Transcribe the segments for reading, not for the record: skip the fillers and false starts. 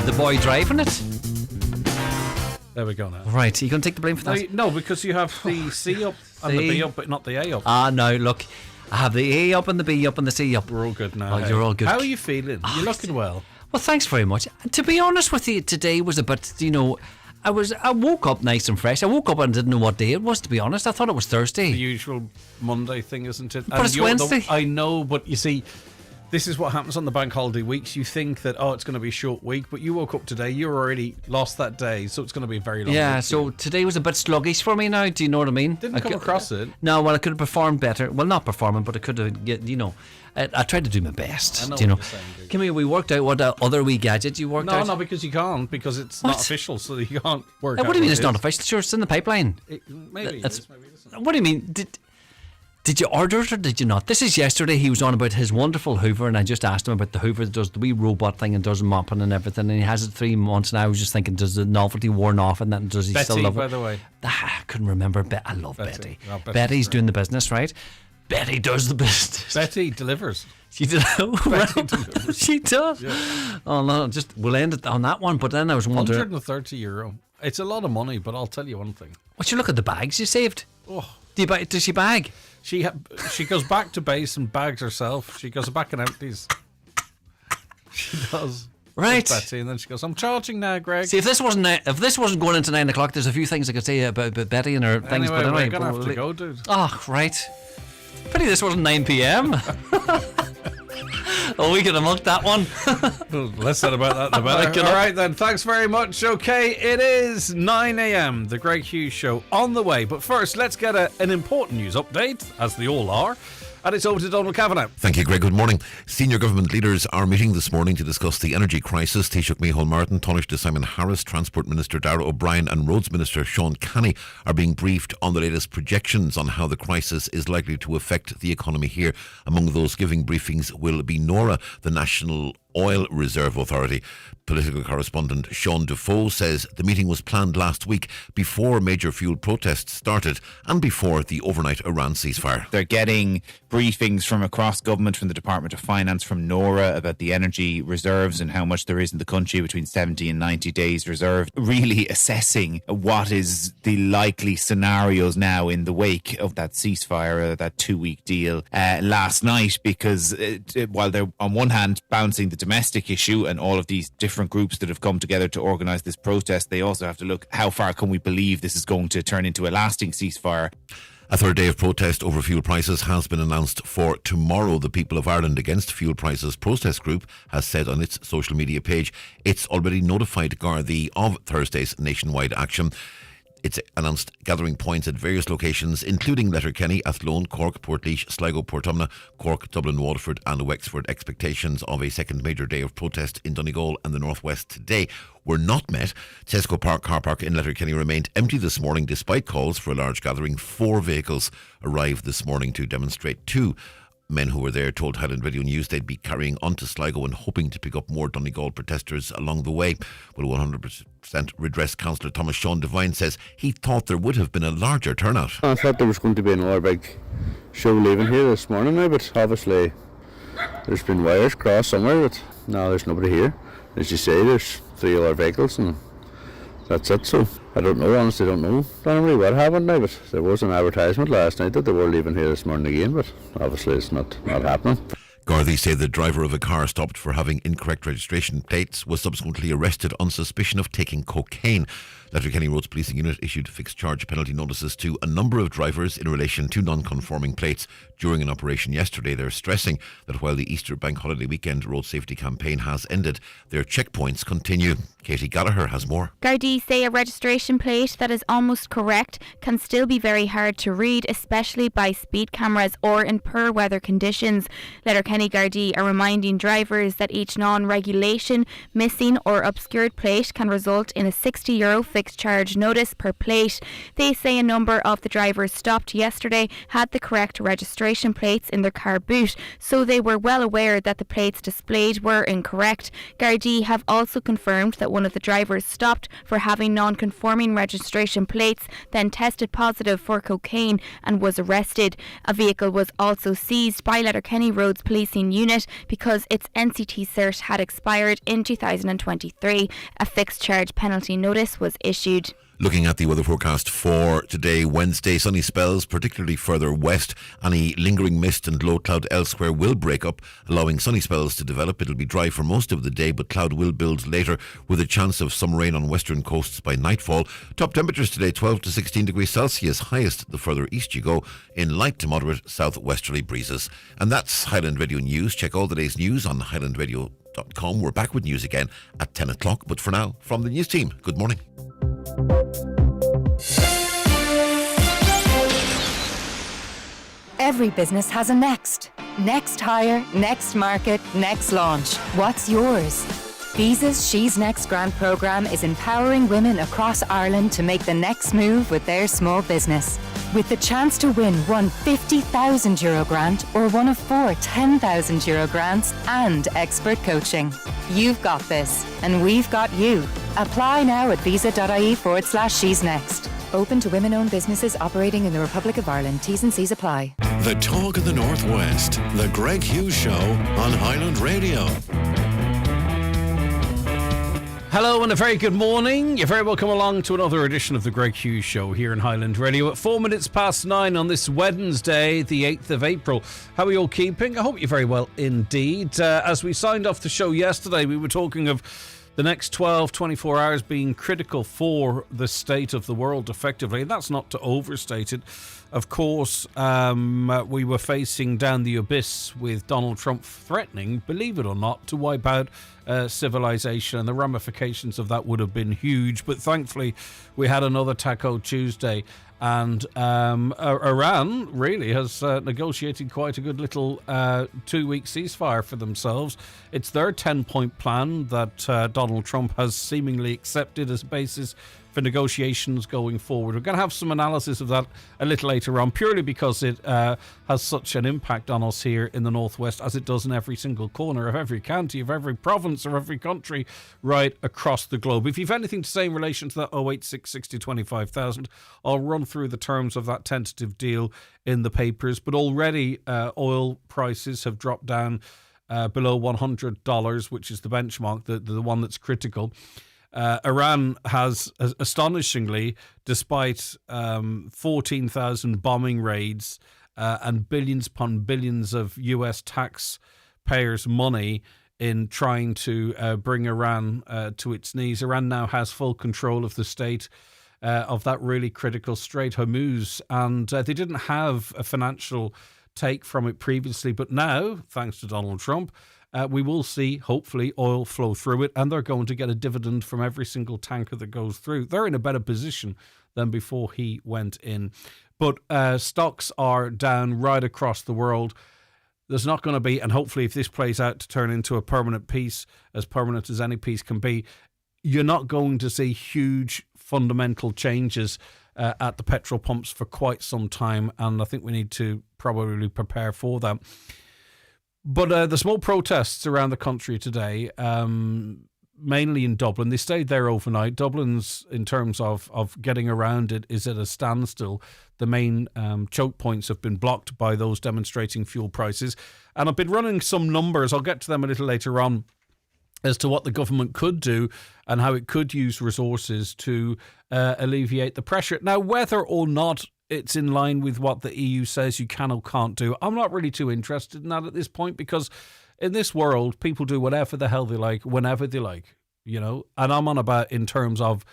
the boy driving it. There we go now. Right, are you going to take the blame for that? No, because you have the C up and the B up, but not the A up. No, look. I have the A up and the B up and the C up. We're all good now. Oh, you're all good. How are you feeling? You're looking well. Well, thanks very much. To be honest with you, today was a bit, I woke up nice and fresh. I woke up and didn't know what day it was, to be honest. I thought it was Thursday. The usual Monday thing, isn't it? But it's Wednesday. I know, but you see, this is what happens on the bank holiday weeks. You think that, it's going to be a short week, but you woke up today, you already lost that day, so it's going to be a very long week. Yeah, so today was a bit sluggish for me now, do you know what I mean? Didn't come across it. No, well, I could have performed better. Well, not performing, but I could have, I tried to do my best. I know do you know? what you're saying, Come here, we worked out what other wee gadget you worked out. No, because you can't, because it's not official, so you can't work out. What do you mean it's not official? Sure, it's in the pipeline. Maybe it is, maybe it isn't. What do you mean? Did you order it or did you not? This is yesterday. He was on about his wonderful Hoover, and I just asked him about the Hoover that does the wee robot thing and does mopping and everything. And he has it 3 months, and I was just thinking, does the novelty worn off? And then does he still love it? By the way, I couldn't remember. I love Betty. Oh, Betty's doing the business, right? Betty does the business. Betty delivers. She did. Betty delivers. She does. Yeah. Oh no, we'll end it on that one. But then I was wondering, €130. It's a lot of money, but I'll tell you one thing. Would you look at the bags you saved? Oh, Does she bag? She goes back to base and bags herself. She goes back and empties. She does. Right. Betty, and then she goes, I'm charging now, Greg. See, if this wasn't going into 9 o'clock, there's a few things I could say about Betty and her things. Anyway, But we're going to have to go, dude. Oh, right. Pity this wasn't 9 p.m. Oh, we could have milked that one. Less said about that, the better. All right, then. Thanks very much. Okay, it is 9 a.m. The Greg Hughes Show on the way. But first, let's get an important news update, as they all are. And it's over to Donald Kavanagh. Thank you, Greg. Good morning. Senior government leaders are meeting this morning to discuss the energy crisis. Taoiseach Micheál Martin, Taoiseach Simon Harris, Transport Minister Darragh O'Brien and Roads Minister Sean Canny are being briefed on the latest projections on how the crisis is likely to affect the economy here. Among those giving briefings will be NORA, the National Oil Reserve Authority. Political correspondent Sean Defoe says the meeting was planned last week before major fuel protests started and before the overnight Iran ceasefire. They're getting briefings from across government, from the Department of Finance, from NORA about the energy reserves and how much there is in the country, between 70 and 90 days reserved. Really assessing what is the likely scenarios now in the wake of that ceasefire, that 2-week deal last night, because while they're on one hand bouncing the domestic issue and all of these different groups that have come together to organise this protest, they also have to look how far can we believe this is going to turn into a lasting ceasefire. A third day of protest over fuel prices has been announced for tomorrow. The People of Ireland Against Fuel Prices protest group has said on its social media page it's already notified Gardaí of Thursday's nationwide action. It's announced gathering points at various locations, including Letterkenny, Athlone, Cork, Portlaoise, Sligo, Portumna, Cork, Dublin, Waterford and Wexford. Expectations of a second major day of protest in Donegal and the northwest today were not met. Tesco Park car park in Letterkenny remained empty this morning despite calls for a large gathering. 4 vehicles arrived this morning to demonstrate. 2 men who were there told Highland Radio News they'd be carrying on to Sligo and hoping to pick up more Donegal protesters along the way. Well, 100% Redress councillor Thomas Sean Devine says he thought there would have been a larger turnout. I thought there was going to be another big show leaving here this morning now, but obviously there's been wires crossed somewhere, but now there's nobody here. As you say, there's 3 other vehicles and that's it. So I don't know, honestly don't know really what happened now, but there was an advertisement last night that they were leaving here this morning again, but obviously it's not happening. Gardaí say the driver of a car stopped for having incorrect registration plates was subsequently arrested on suspicion of taking cocaine. Letterkenny Roads Policing Unit issued fixed charge penalty notices to a number of drivers in relation to non-conforming plates during an operation yesterday. They're stressing that while the Easter bank holiday weekend road safety campaign has ended, their checkpoints continue. Katie Gallagher has more. Gardaí say a registration plate that is almost correct can still be very hard to read, especially by speed cameras or in poor weather conditions. Letterkenny Gardaí are reminding drivers that each non-regulation, missing or obscured plate can result in a €60 fixed charge notice per plate. They say a number of the drivers stopped yesterday had the correct registration plates in their car boot, so they were well aware that the plates displayed were incorrect. Gardaí have also confirmed that one of the drivers stopped for having non-conforming registration plates, then tested positive for cocaine and was arrested. A vehicle was also seized by Letterkenny Roads Police policing unit because its NCT cert had expired in 2023. A fixed charge penalty notice was issued. Looking at the weather forecast for today, Wednesday, sunny spells, particularly further west. Any lingering mist and low cloud elsewhere will break up, allowing sunny spells to develop. It'll be dry for most of the day, but cloud will build later with a chance of some rain on western coasts by nightfall. Top temperatures today, 12 to 16 degrees Celsius, highest the further east you go, in light to moderate southwesterly breezes. And that's Highland Radio News. Check all the day's news on highlandradio.com. We're back with news again at 10 o'clock. But for now, from the news team, good morning. Every business has a next. Next hire, next market, next launch. What's yours? Visa's She's Next grant programme is empowering women across Ireland to make the next move with their small business. With the chance to win one €50,000 grant or one of 4 €10,000 grants and expert coaching. You've got this, and we've got you. Apply now at visa.ie/She's Next. Open to women-owned businesses operating in the Republic of Ireland. T's and C's apply. The Talk of the Northwest, the Greg Hughes Show on Highland Radio. Hello and a very good morning. You're very welcome along to another edition of the Greg Hughes Show here in Highland Radio at 4 minutes past 9 on this Wednesday, the 8th of April. How are you all keeping? I hope you're very well indeed. As we signed off the show yesterday, we were talking of the next 12, 24 hours being critical for the state of the world, effectively. And that's not to overstate it. Of course, we were facing down the abyss with Donald Trump threatening, believe it or not, to wipe out civilization. And the ramifications of that would have been huge. But thankfully, we had another Taco Tuesday. And Iran really has negotiated quite a good little 2-week ceasefire for themselves. It's their 10-point plan that Donald Trump has seemingly accepted as a basis for negotiations going forward. We're going to have some analysis of that a little later on, purely because it has such an impact on us here in the Northwest, as it does in every single corner of every county, of every province, or every country right across the globe. If you've anything to say in relation to that 086 60 25,000, I'll run through the terms of that tentative deal in the papers. But already oil prices have dropped down below $100, which is the benchmark, the one that's critical. Iran has, astonishingly, despite 14,000 bombing raids and billions upon billions of US taxpayers' money in trying to bring Iran to its knees, Iran now has full control of the state of that really critical Strait Hormuz. And they didn't have a financial take from it previously, but now, thanks to Donald Trump, we will see, hopefully, oil flow through it, and they're going to get a dividend from every single tanker that goes through. They're in a better position than before he went in. But stocks are down right across the world. There's not going to be, and hopefully if this plays out to turn into a permanent peace, as permanent as any peace can be, you're not going to see huge fundamental changes at the petrol pumps for quite some time, and I think we need to probably prepare for that. But the small protests around the country today, mainly in Dublin, they stayed there overnight. Dublin's, in terms of getting around it, is at a standstill. The main choke points have been blocked by those demonstrating fuel prices. And I've been running some numbers, I'll get to them a little later on, as to what the government could do and how it could use resources to alleviate the pressure. Now, whether or not it's in line with what the EU says you can or can't do, I'm not really too interested in that at this point, because in this world, people do whatever the hell they like, whenever they like, you know. And I'm on about in terms of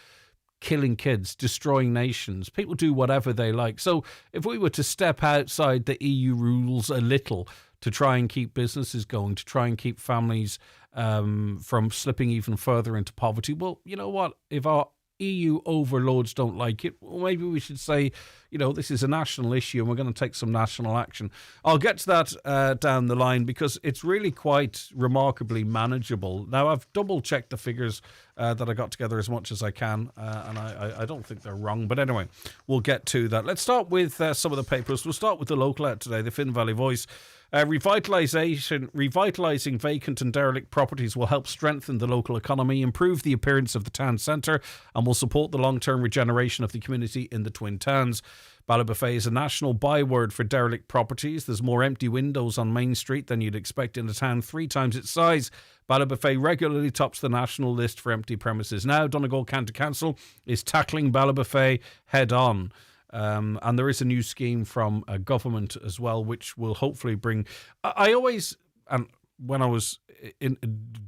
killing kids, destroying nations. People do whatever they like. So if we were to step outside the EU rules a little to try and keep businesses going, to try and keep families from slipping even further into poverty, well, you know what? If our EU overlords don't like it, well, maybe we should say, you know, this is a national issue and we're going to take some national action. I'll get to that down the line, because it's really quite remarkably manageable. Now, I've double-checked the figures that I got together as much as I can, and I don't think they're wrong. But anyway, we'll get to that. Let's start with some of the papers. We'll start with the local out today, the Finn Valley Voice. Revitalising vacant and derelict properties will help strengthen the local economy, improve the appearance of the town centre, and will support the long-term regeneration of the community in the Twin Towns. Ballybofey is a national byword for derelict properties. There's more empty windows on Main Street than you'd expect in a town 3 times its size. Ballybofey regularly tops the national list for empty premises. Now, Donegal County Council is tackling Ballybofey head on. And there is a new scheme from government as well, which will hopefully bring... I always, and when I was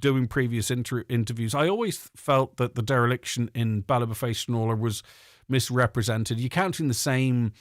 doing previous interviews, I always felt that the dereliction in Ballybofey Snorler was misrepresented. You're counting the same,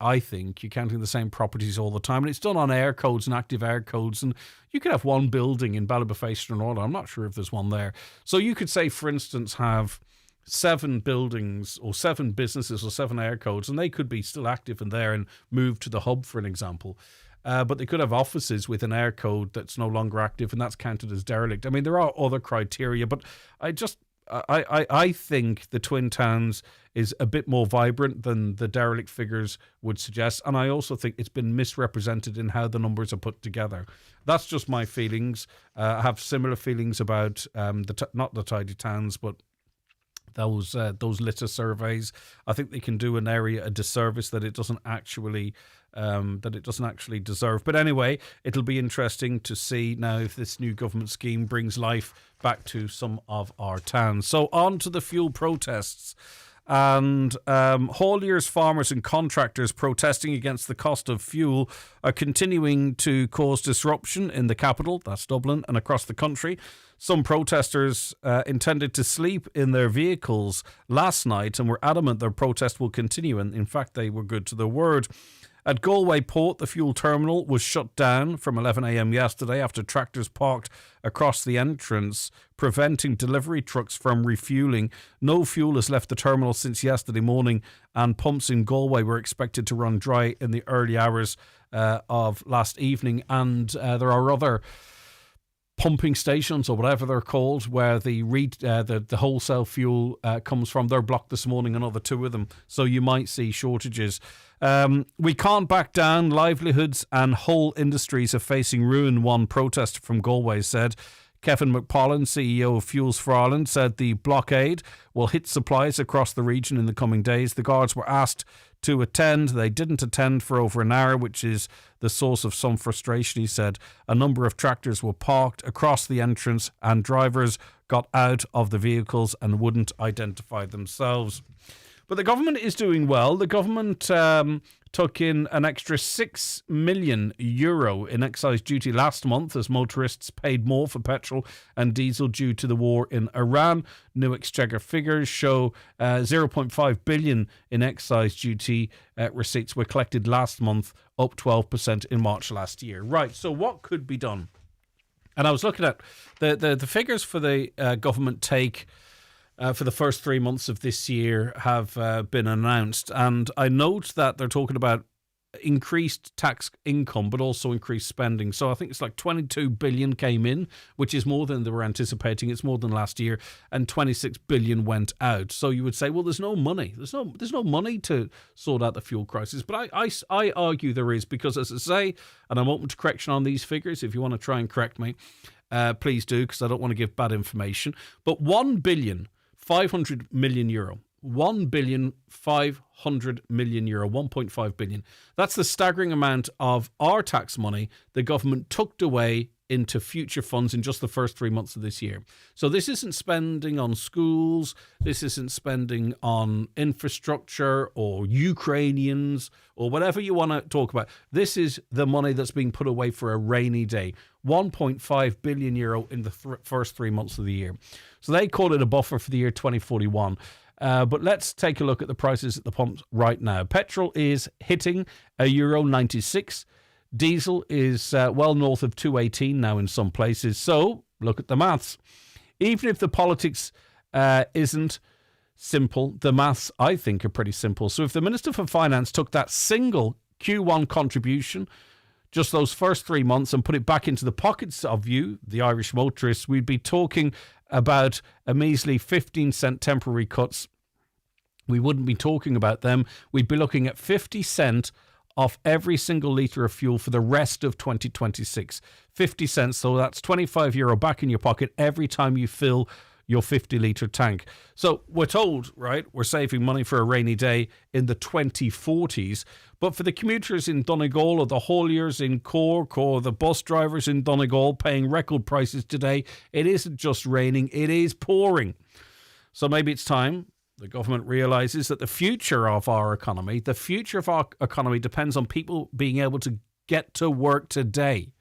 I think, you're counting the same properties all the time. And it's done on air codes and active air codes. And you could have one building in Ballybofey Snorler. I'm not sure if there's one there. So you could say, for instance, have 7 buildings or 7 businesses or 7 air codes, and they could be still active in there and move to the hub, for an example. But they could have offices with an air code that's no longer active, and that's counted as derelict. I mean, there are other criteria, but I think the Twin Towns is a bit more vibrant than the derelict figures would suggest, and I also think it's been misrepresented in how the numbers are put together. That's just my feelings. I have similar feelings about not the tidy towns, but those litter surveys. I think they can do an area a disservice that it doesn't actually deserve. But anyway, it'll be interesting to see now if this new government scheme brings life back to some of our towns. So on to the fuel protests. And hauliers, farmers and contractors protesting against the cost of fuel are continuing to cause disruption in the capital, that's Dublin, and across the country. Some protesters intended to sleep in their vehicles last night and were adamant their protest will continue, and in fact they were good to their word. At Galway Port, the fuel terminal was shut down from 11 a.m. yesterday after tractors parked across the entrance, preventing delivery trucks from refuelling. No fuel has left the terminal since yesterday morning, and pumps in Galway were expected to run dry in the early hours of last evening. And there are other pumping stations, or whatever they're called, where the wholesale fuel comes from. They're blocked this morning, another 2 of them. So you might see shortages. We can't back down. Livelihoods and whole industries are facing ruin, one protester from Galway said. Kevin McPollan, CEO of Fuels for Ireland, said the blockade will hit supplies across the region in the coming days. The guards were asked to attend. They didn't attend for over an hour, which is the source of some frustration, he said. A number of tractors were parked across the entrance and drivers got out of the vehicles and wouldn't identify themselves. But the government is doing well. The government took in an extra €6 million in excise duty last month as motorists paid more for petrol and diesel due to the war in Iran. New Exchequer figures show €0.5 billion in excise duty receipts were collected last month, up 12% in March last year. Right, so what could be done? And I was looking at the figures for the government take for the first 3 months of this year have been announced. And I note that they're talking about increased tax income, but also increased spending. So I think it's like 22 billion came in, which is more than they were anticipating. It's more than last year, and 26 billion went out. So you would say, well, there's no money. There's no money to sort out the fuel crisis. But I argue there is, because as I say, and I'm open to correction on these figures, if you want to try and correct me, please do, because I don't want to give bad information. But €1.5 billion, €1.5 billion, €1.5 billion. That's the staggering amount of our tax money the government tucked away into future funds in just the first 3 months of this year. So this isn't spending on schools, this isn't spending on infrastructure or Ukrainians or whatever you want to talk about. This is the money that's being put away for a rainy day. €1.5 billion in the first 3 months of the year. So they call it a buffer for the year 2041. But let's take a look at the prices at the pumps right now. Petrol is hitting €1.96. Diesel is well north of 2.18 now in some places. So look at the maths. Even if the politics isn't simple, the maths, I think, are pretty simple. So if the Minister for Finance took that single Q1 contribution, just those first 3 months, and put it back into the pockets of you, the Irish motorists, we'd be talking about a measly 15-cent temporary cuts. We wouldn't be talking about them. We'd be looking at 50 cent off every single litre of fuel for the rest of 2026. 50 cents, so that's €25 back in your pocket every time you fill your 50-litre tank. So we're told, right, we're saving money for a rainy day in the 2040s, but for the commuters in Donegal or the hauliers in Cork or the bus drivers in Donegal paying record prices today, it isn't just raining, it is pouring. So maybe it's time the government realises that the future of our economy depends on people being able to get to work today.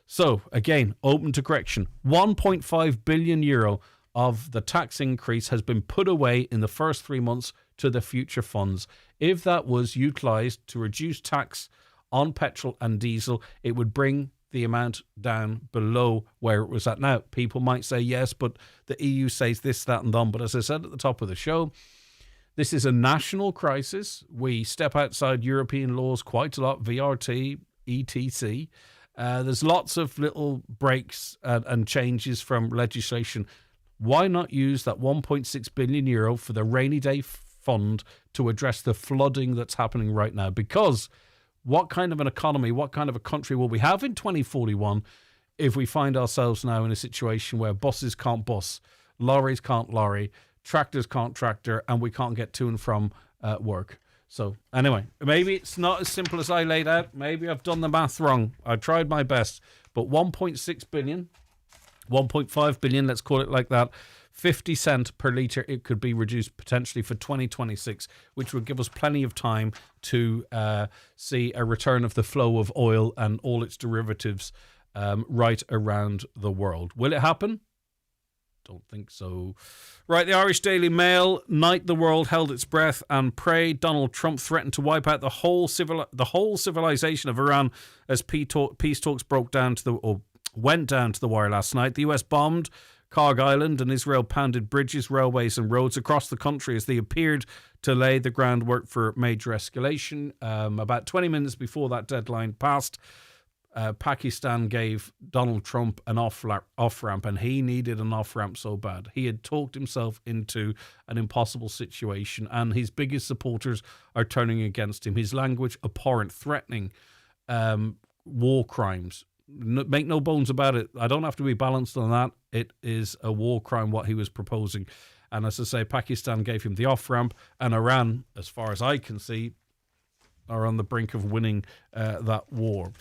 So, again, open to correction. €1.5 billion of the tax increase has been put away in the first 3 months to the future funds. If that was utilised to reduce tax on petrol and diesel, it would bring the amount down below where it was at now. People might say yes, but the EU says this, that and that. But as I said at the top of the show, this is a national crisis. We step outside European laws quite a lot, VRT, ETC. There's lots of little breaks and changes from legislation. Why not use that €1.6 billion for the rainy day fund to address the flooding that's happening right now? Because what kind of an economy, what kind of a country will we have in 2041 if we find ourselves now in a situation where buses can't bus, lorries can't lorry, tractors can't tractor, and we can't get to and from work? So anyway, maybe it's not as simple as I laid out. Maybe I've done the math wrong. I tried my best. But 1.6 billion, 1.5 billion, let's call it like that, 50 cent per litre, it could be reduced potentially for 2026, which would give us plenty of time to see a return of the flow of oil and all its derivatives right around the world. Will it happen? Don't think so. Right, the Irish Daily Mail. Night the world held its breath and prayed. Donald Trump threatened to wipe out the whole civilization of Iran as peace talks went down to the wire last night. The US bombed Karg Island and Israel pounded bridges, railways and roads across the country as they appeared to lay the groundwork for major escalation. About 20 minutes before that deadline passed, Pakistan gave Donald Trump an off-ramp, and he needed an off-ramp so bad. He had talked himself into an impossible situation, and his biggest supporters are turning against him. His language, abhorrent, threatening, war crimes. Make no bones about it. I don't have to be balanced on that. It is a war crime, what he was proposing. And as I say, Pakistan gave him the off-ramp, and Iran, as far as I can see, are on the brink of winning that war.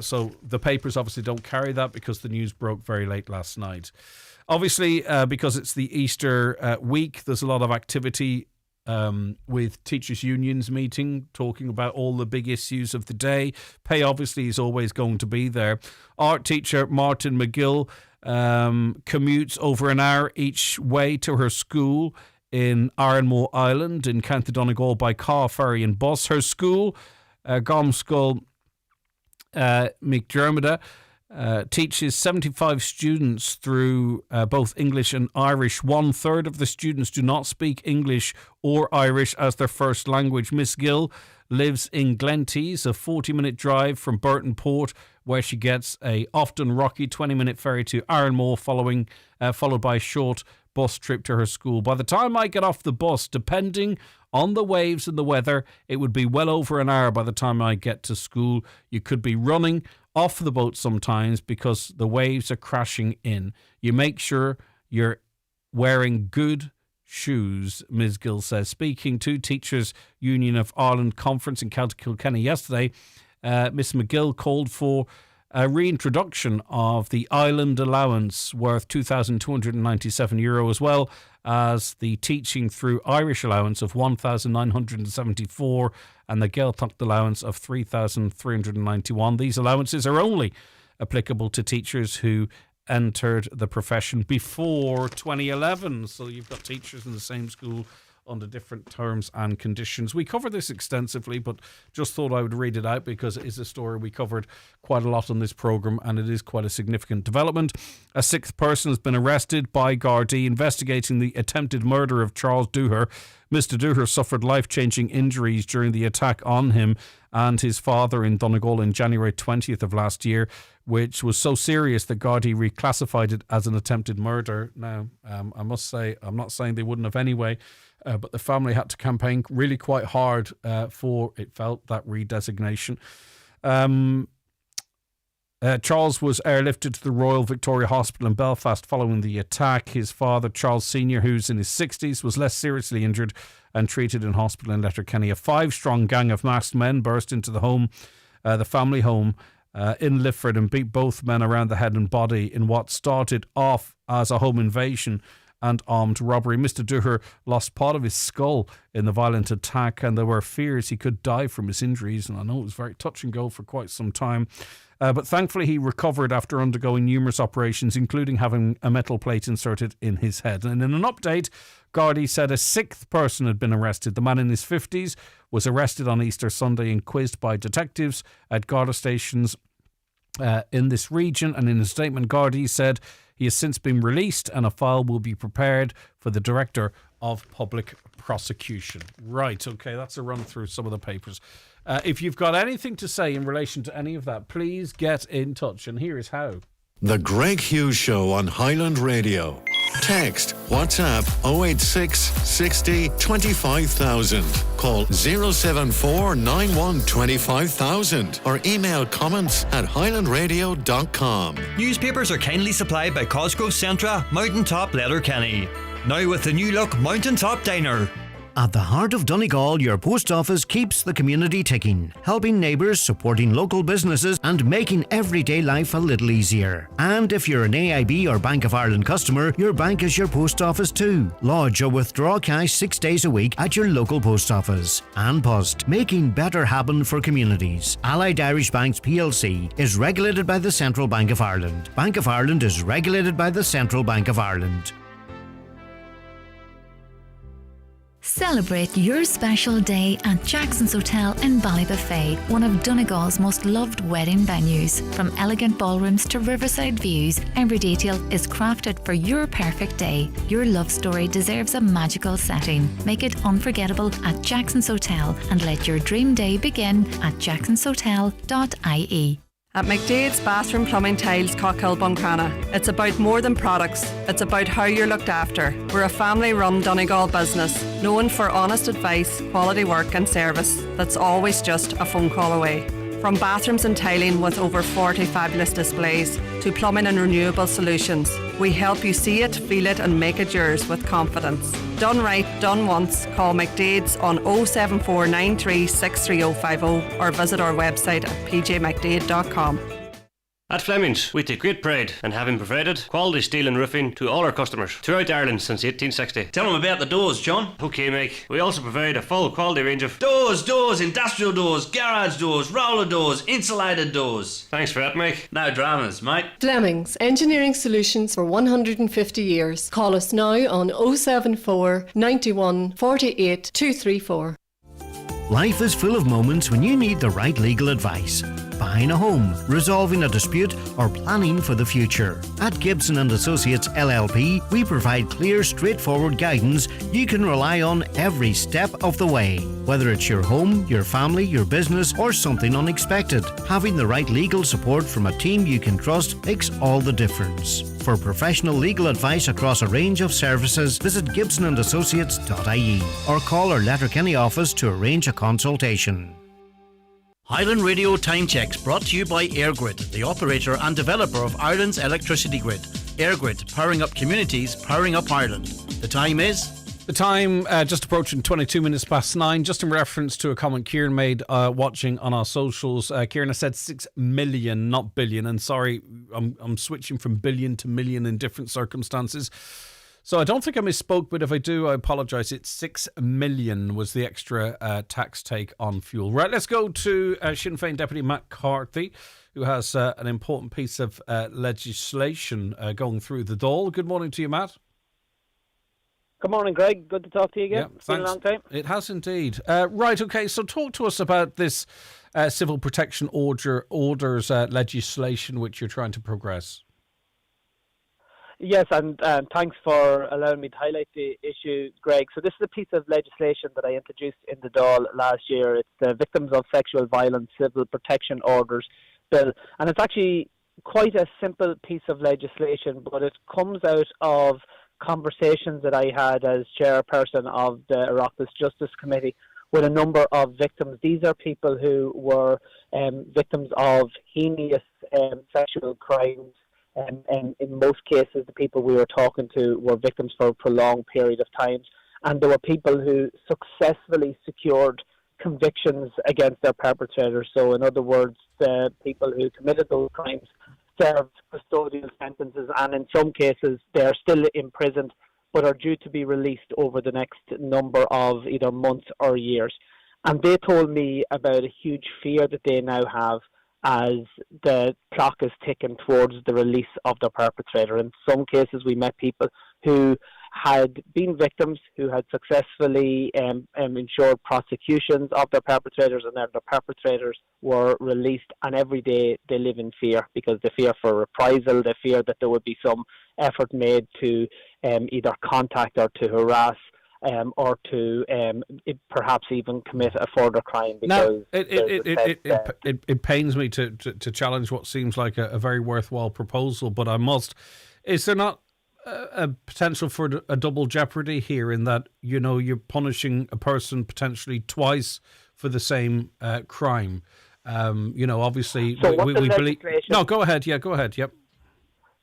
So the papers obviously don't carry that because the news broke very late last night. Obviously, because it's the Easter week, there's a lot of activity with teachers' unions meeting, talking about all the big issues of the day. Pay obviously is always going to be there. Art teacher Martin McGill commutes over an hour each way to her school in Ironmore Island in County Donegal by car, ferry and bus. Her school, Gomskull McDermott, teaches 75 students through both English and Irish. 1/3 of the students do not speak English or Irish as their first language. Miss Gill lives in Glentees, a 40-minute drive from Burton Port, where she gets a often rocky 20-minute ferry to Ironmore, followed by a short bus trip to her school. By the time I get off the bus, depending on the waves and the weather, it would be well over an hour by the time I get to school. You could be running off the boat sometimes because the waves are crashing in. You make sure you're wearing good shoes, Ms. Gill says. Speaking to Teachers Union of Ireland conference in County Kilkenny yesterday, Miss McGill called for a reintroduction of the island allowance worth €2,297, as well as the teaching through Irish allowance of €1,974 and the Gaeltacht allowance of €3,391. These allowances are only applicable to teachers who entered the profession before 2011. So you've got teachers in the same school under different terms and conditions. We cover this extensively, but just thought I would read it out because it is a story we covered quite a lot on this programme, and it is quite a significant development. A sixth person has been arrested by Gardaí investigating the attempted murder of Charles Dooher. Mr. Dooher suffered life-changing injuries during the attack on him and his father in Donegal in January 20th of last year, which was so serious that Gardaí reclassified it as an attempted murder. Now, I must say, I'm not saying they wouldn't have anyway. but the family had to campaign really quite hard for, it felt, that redesignation. Charles was airlifted to the Royal Victoria Hospital in Belfast following the attack. His father, Charles Sr., who's in his 60s, was less seriously injured and treated in hospital in Letterkenny. A 5-strong gang of masked men burst into the home, the family home, in Lifford, and beat both men around the head and body in what started off as a home invasion and armed robbery. Mr. Dooher lost part of his skull in the violent attack, and there were fears he could die from his injuries, and I know it was very touch and go for quite some time. But thankfully he recovered after undergoing numerous operations, including having a metal plate inserted in his head. And in an update, Gardaí said a 6th person had been arrested. The man in his 50s was arrested on Easter Sunday and quizzed by detectives at Garda stations in this region. And in a statement, Gardaí said he has since been released and a file will be prepared for the Director of Public Prosecution. Right, okay, that's a run through some of the papers. If you've got anything to say in relation to any of that, please get in touch. And here is how. The Greg Hughes Show on Highland Radio. Text WhatsApp 086 60 25000. Call 074 91 25000 or email comments at highlandradio.com. Newspapers are kindly supplied by Cosgrove Centra, Mountaintop Letterkenny. Now with the new look Mountaintop Diner. At the heart of Donegal, your post office keeps the community ticking, helping neighbours, supporting local businesses and making everyday life a little easier. And if you're an AIB or Bank of Ireland customer, your bank is your post office too. Lodge or withdraw cash 6 days a week at your local post office. And Post, making better happen for communities. Allied Irish Banks plc is regulated by the Central Bank of Ireland. Bank of Ireland is regulated by the Central Bank of Ireland. Celebrate your special day at Jackson's Hotel in Ballybuffet, one of Donegal's most loved wedding venues. From elegant ballrooms to riverside views, every detail is crafted for your perfect day. Your love story deserves a magical setting. Make it unforgettable at Jackson's Hotel and let your dream day begin at jacksonshotel.ie. At McDade's Bathroom Plumbing Tiles, Cockhill, Buncrana. It's about more than products. It's about how you're looked after. We're a family-run Donegal business, known for honest advice, quality work and service that's always just a phone call away. From bathrooms and tiling with over 40 fabulous displays to plumbing and renewable solutions, we help you see it, feel it and make it yours with confidence. Done right, done once. Call McDade's on 07493 63050 or visit our website at pjmcdade.com. At Fleming's, we take great pride in having provided quality steel and roofing to all our customers throughout Ireland since 1860. Tell them about the doors, John. OK, Mike. We also provide a full quality range of doors, industrial doors, garage doors, roller doors, insulated doors. Thanks for that, Mike. No dramas, mate. Fleming's, engineering solutions for 150 years. Call us now on 074 91 48 234. Life is full of moments when you need the right legal advice. Buying a home, resolving a dispute, or planning for the future. At Gibson & Associates LLP, we provide clear, straightforward guidance you can rely on every step of the way. Whether it's your home, your family, your business, or something unexpected, having the right legal support from a team you can trust makes all the difference. For professional legal advice across a range of services, visit gibsonandassociates.ie or call our Letterkenny office to arrange a consultation. Highland Radio Time Checks brought to you by EirGrid, the operator and developer of Ireland's electricity grid. EirGrid, powering up communities, powering up Ireland. The time is... The time just approaching 22 minutes past 9, just in reference to a comment Kieran made watching on our socials. Kieran has said 6 million, not billion. And sorry, I'm switching from billion to million in different circumstances. So I don't think I misspoke, but if I do, I apologise. It's 6 million was the extra tax take on fuel. Right, let's go to Sinn Féin Deputy Matt Carthy, who has an important piece of legislation going through the Dáil. Good morning to you, Matt. Good morning, Greg. Good to talk to you again. Yeah, it's been a long time. It has indeed. Right, okay, so talk to us about this civil protection orders legislation which you're trying to progress. Yes, and thanks for allowing me to highlight the issue, Greg. So this is a piece of legislation that I introduced in the Dáil last year. It's the Victims of Sexual Violence Civil Protection Orders Bill. And it's actually quite a simple piece of legislation, but it comes out of conversations that I had as chairperson of the Oireachtas Justice Committee with a number of victims. These are people who were victims of heinous sexual crimes. And in most cases, the people we were talking to were victims for a prolonged period of time. And there were people who successfully secured convictions against their perpetrators. So in other words, the people who committed those crimes served custodial sentences, and in some cases they are still imprisoned but are due to be released over the next number of either months or years. And they told me about a huge fear that they now have as the clock is ticking towards the release of their perpetrator. In some cases we met people who had been victims, who had successfully ensured prosecutions of their perpetrators, and their perpetrators were released, and every day they live in fear because they fear for reprisal, they fear that there would be some effort made to either contact or to harass or to perhaps even commit a further crime. Because now, it pains me to challenge what seems like a very worthwhile proposal, but I must. Is there not a potential for a double jeopardy here, in that, you know, you're punishing a person potentially twice for the same crime? You know, obviously, so we believe. No, go ahead. Yeah, go ahead. Yep.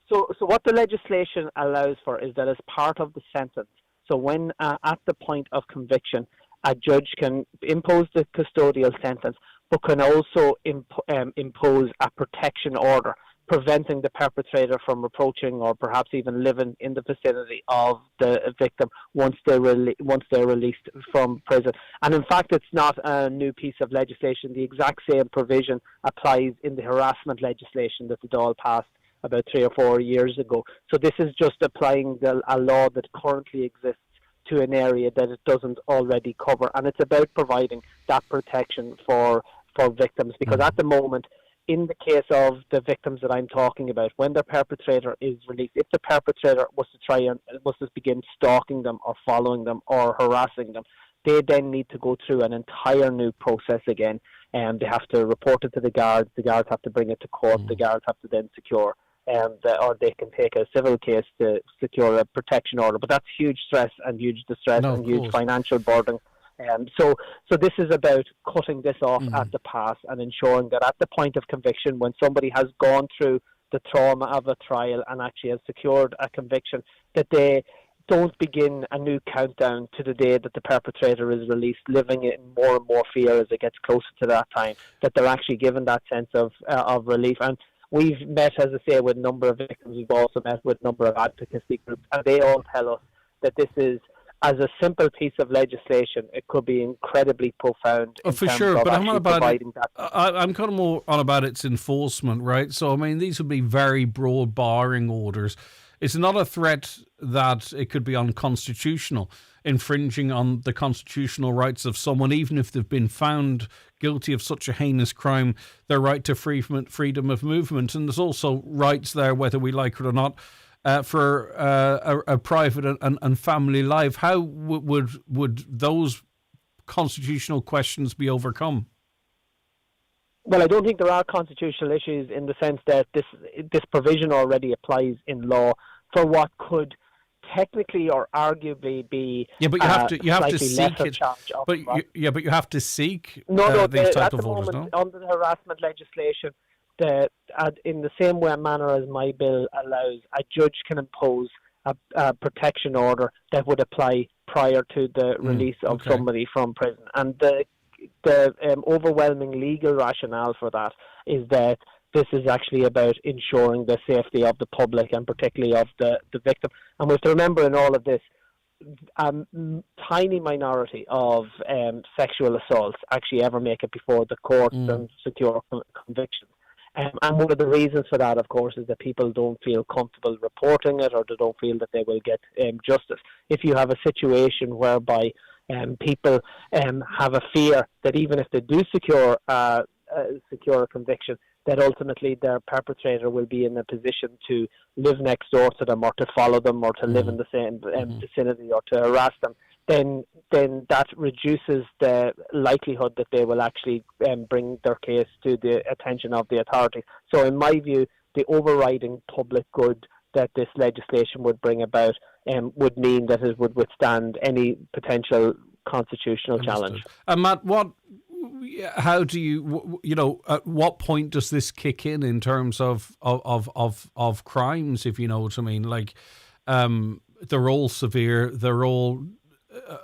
So what the legislation allows for is that as part of the sentence, so when at the point of conviction, a judge can impose the custodial sentence, but can also impose a protection order, preventing the perpetrator from approaching or perhaps even living in the vicinity of the victim once they're released from prison. And in fact, it's not a new piece of legislation. The exact same provision applies in the harassment legislation that the Dáil passed about 3 or 4 years ago. So this is just applying a law that currently exists to an area that it doesn't already cover. And it's about providing that protection for victims, because at the moment, in the case of the victims that I'm talking about, when their perpetrator is released, if the perpetrator was to try and was to begin stalking them or following them or harassing them, they then need to go through an entire new process again. And they have to report it to the guards have to bring it to court, the guards have to then secure, or they can take a civil case to secure a protection order. But that's huge stress and huge distress and huge financial burden. So this is about cutting this off at the pass and ensuring that at the point of conviction, when somebody has gone through the trauma of a trial and actually has secured a conviction, that they don't begin a new countdown to the day that the perpetrator is released, living in more and more fear as it gets closer to that time, that they're actually given that sense of relief. And we've met, as I say, with a number of victims. We've also met with a number of advocacy groups, and they all tell us that this is, as a simple piece of legislation, it could be incredibly profound. For sure, but I'm not about it. I'm kind of more on about its enforcement, right? So, I mean, these would be very broad barring orders. It's not a threat that it could be unconstitutional, infringing on the constitutional rights of someone, even if they've been found guilty of such a heinous crime, their right to freedom of movement. And there's also rights there, whether we like it or not, for a private and family life. How would those constitutional questions be overcome? Well, I don't think there are constitutional issues, in the sense that this provision already applies in law for what could technically or arguably be but you have to seek it. But you have to seek these type of orders. No, under the harassment legislation, in the same manner as my bill allows, a judge can impose a protection order that would apply prior to the release of somebody from prison. And the overwhelming legal rationale for that is that this is actually about ensuring the safety of the public, and particularly of the victim. And we have to remember in all of this, a tiny minority of sexual assaults actually ever make it before the courts and secure convictions. And one of the reasons for that, of course, is that people don't feel comfortable reporting it, or they don't feel that they will get justice. If you have a situation whereby people have a fear that even if they do secure a conviction, that ultimately their perpetrator will be in a position to live next door to them, or to follow them, or to live in the same vicinity, or to harass them, then that reduces the likelihood that they will actually bring their case to the attention of the authorities. So in my view, the overriding public good that this legislation would bring about would mean that it would withstand any potential constitutional challenge. And Matt, how do you, at what point does this kick in terms of crimes, if you know what I mean? Like, they're all severe, they're all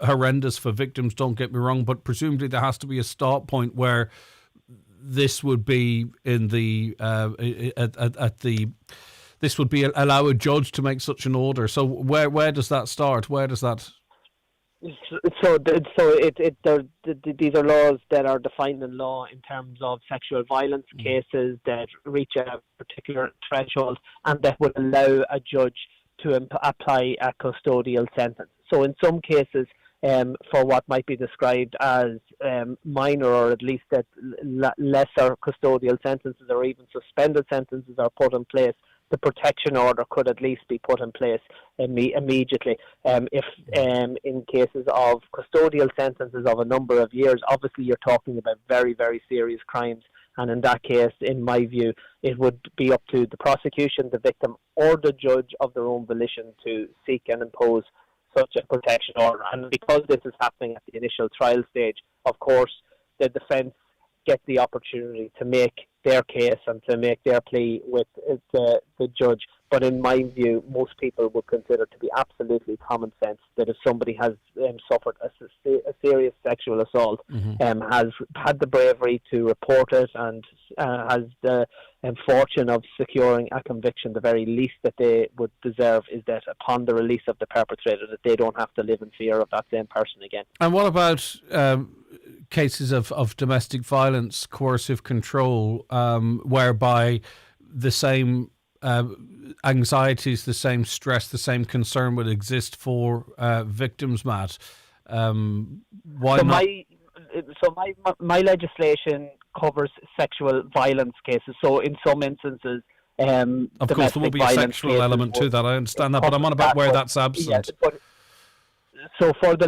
horrendous for victims, don't get me wrong, but presumably there has to be a start point where this would be in the this would be allow a judge to make such an order. So where does that start? Where does that? These are laws that are defined in law in terms of sexual violence cases that reach a particular threshold, and that would allow a judge to apply a custodial sentence. So in some cases, for what might be described as minor or at least that lesser custodial sentences or even suspended sentences are put in place, the protection order could at least be put in place immediately. If in cases of custodial sentences of a number of years, obviously you're talking about very, very serious crimes. And in that case, in my view, it would be up to the prosecution, the victim, or the judge of their own volition to seek and impose such a protection order. And because this is happening at the initial trial stage, of course, the defence get the opportunity to make their case and to make their plea with the judge. But in my view, most people would consider to be absolutely common sense that if somebody has suffered a serious sexual assault, has had the bravery to report it and has the fortune of securing a conviction, the very least that they would deserve is that upon the release of the perpetrator, that they don't have to live in fear of that same person again. And what about cases of domestic violence, coercive control, whereby the same anxieties, the same stress, the same concern would exist for victims, Matt? Why not? My legislation covers sexual violence cases. So in some instances, of course, there will be a sexual element to that. I understand that, but I'm on about where that's absent. Yeah, so for the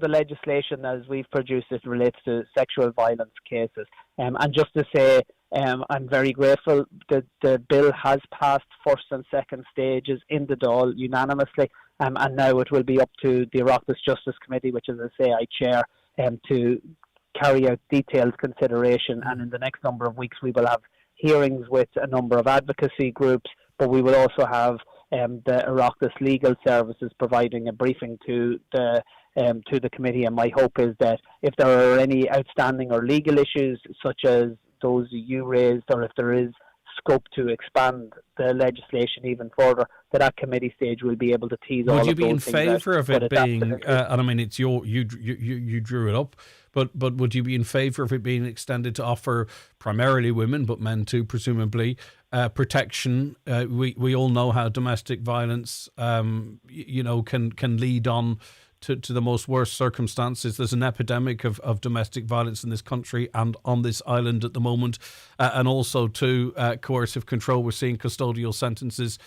legislation as we've produced, it relates to sexual violence cases. And just to say, I'm very grateful that the bill has passed first and second stages in the Dáil unanimously, and now it will be up to the Oireachtas Justice Committee, which, as I say, I chair, to carry out detailed consideration. And in the next number of weeks, we will have hearings with a number of advocacy groups, but we will also have the Oireachtas Legal Services providing a briefing to the committee. And my hope is that if there are any outstanding or legal issues, such as those you raised, or if there is scope to expand the legislation even further, that committee stage will be able to tease all of those things out. Would you be in favour of it being, and I mean, it's you drew it up, but would you be in favour of it being extended to offer primarily women, but men too, presumably, protection? We all know how domestic violence, can lead on to the most worst circumstances. There's an epidemic of domestic violence in this country and on this island at the moment, and also to coercive control. We're seeing custodial sentences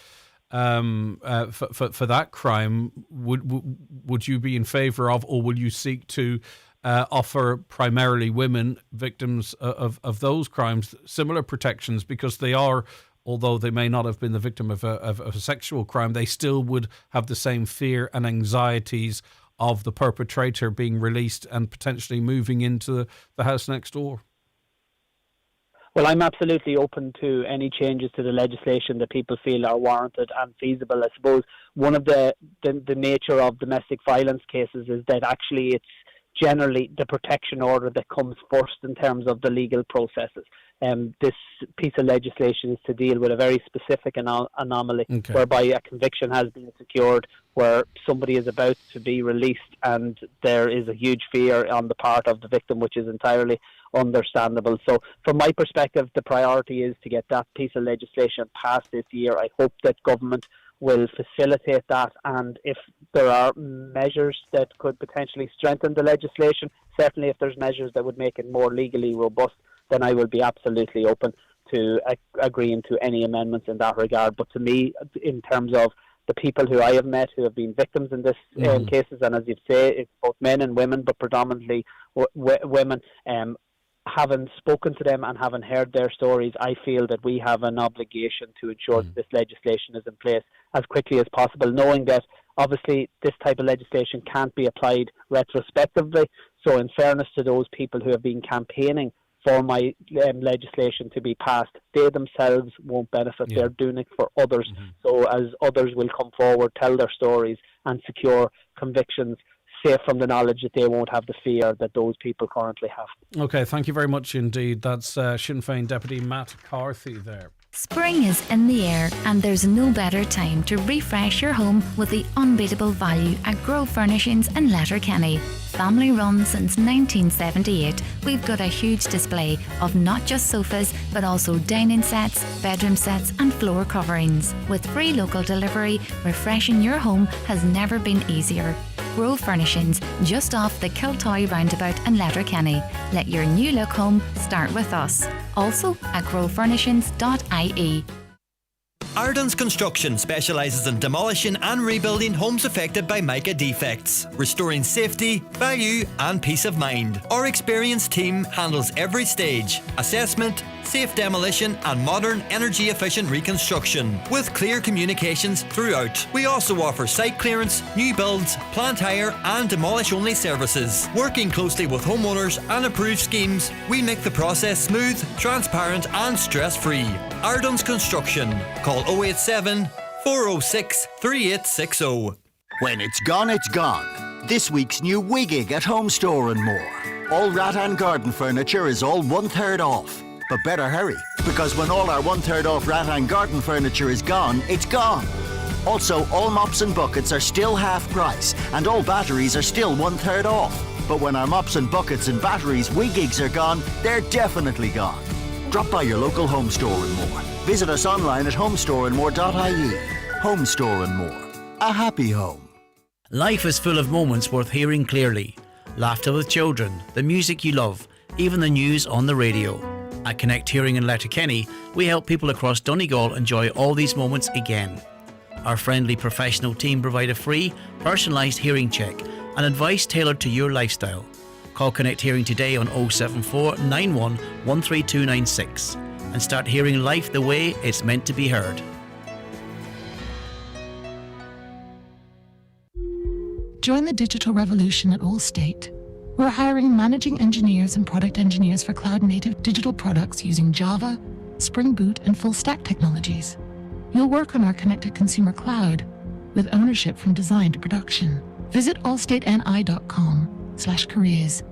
for that crime. Would you be in favour of, or will you seek to offer primarily women victims of those crimes similar protections, because they are, although they may not have been the victim of a sexual crime, they still would have the same fear and anxieties of the perpetrator being released and potentially moving into the house next door? Well, I'm absolutely open to any changes to the legislation that people feel are warranted and feasible. I suppose one of the nature of domestic violence cases is that actually it's generally the protection order that comes first in terms of the legal processes. This piece of legislation is to deal with a very specific anomaly, whereby a conviction has been secured, where somebody is about to be released, and there is a huge fear on the part of the victim, which is entirely understandable. So from my perspective, the priority is to get that piece of legislation passed this year. I hope that government will facilitate that, and if there are measures that could potentially strengthen the legislation, certainly if there's measures that would make it more legally robust, then I will be absolutely open to agreeing to any amendments in that regard. But to me, in terms of the people who I have met who have been victims in this cases, and as you say, it's both men and women, but predominantly women, having spoken to them and having heard their stories, I feel that we have an obligation to ensure that this legislation is in place as quickly as possible, knowing that obviously this type of legislation can't be applied retrospectively. So in fairness to those people who have been campaigning for my legislation to be passed, they themselves won't benefit. They're doing it for others. So as others will come forward, tell their stories and secure convictions, safe from the knowledge that they won't have the fear that those people currently have. Okay, thank you very much indeed. That's Sinn Féin Deputy Matt Carthy there. Spring is in the air and there's no better time to refresh your home with the unbeatable value at Grove Furnishings in Letterkenny. Family run since 1978, we've got a huge display of not just sofas but also dining sets, bedroom sets and floor coverings. With free local delivery, refreshing your home has never been easier. Grove Furnishings, just off the Kiltoy roundabout in Letterkenny. Let your new look home start with us. Also at grovefurnishings.ie. Ardon's Construction specialises in demolishing and rebuilding homes affected by mica defects, restoring safety, value and peace of mind. Our experienced team handles every stage: assessment, safe demolition and modern energy efficient reconstruction with clear communications throughout. We also offer site clearance, new builds, plant hire and demolish only services. Working closely with homeowners and approved schemes, we make the process smooth, transparent and stress free. Ardon's Construction. Call 087 406 3860. When it's gone. This week's new Wigig at Home Store and More. All Rattan garden furniture is all 1/3 off. But better hurry, because when all our 1/3 off Rattan garden furniture is gone, it's gone. Also, all mops and buckets are still half price, and all batteries are still 1/3 off. But when our mops and buckets and batteries Wigigs are gone, they're definitely gone. Drop by your local Home Store and More. Visit us online at homestoreandmore.ie. Home Store and More. A happy home. Life is full of moments worth hearing clearly. Laughter with children, the music you love, even the news on the radio. At Connect Hearing in Letterkenny, we help people across Donegal enjoy all these moments again. Our friendly professional team provide a free, personalised hearing check and advice tailored to your lifestyle. Call Connect Hearing today on 074 91 13296 and start hearing life the way it's meant to be heard. Join the digital revolution at Allstate. We're hiring managing engineers and product engineers for cloud-native digital products using Java, Spring Boot, and full-stack technologies. You'll work on our connected consumer cloud with ownership from design to production. Visit allstateni.com/careers.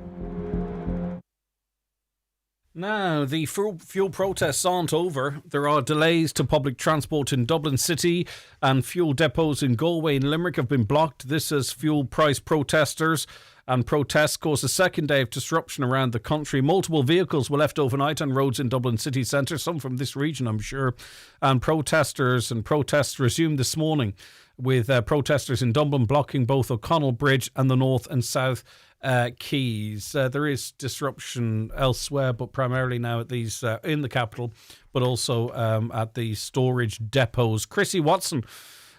Now, the fuel protests aren't over. There are delays to public transport in Dublin City, and fuel depots in Galway and Limerick have been blocked. This as fuel price protesters and protests caused a second day of disruption around the country. Multiple vehicles were left overnight on roads in Dublin city centre, some from this region, I'm sure. And protesters and protests resumed this morning, with protesters in Dublin blocking both O'Connell Bridge and the North and South Quays. There is disruption elsewhere, but primarily now at these in the capital, but also at the storage depots. Chrissy Watson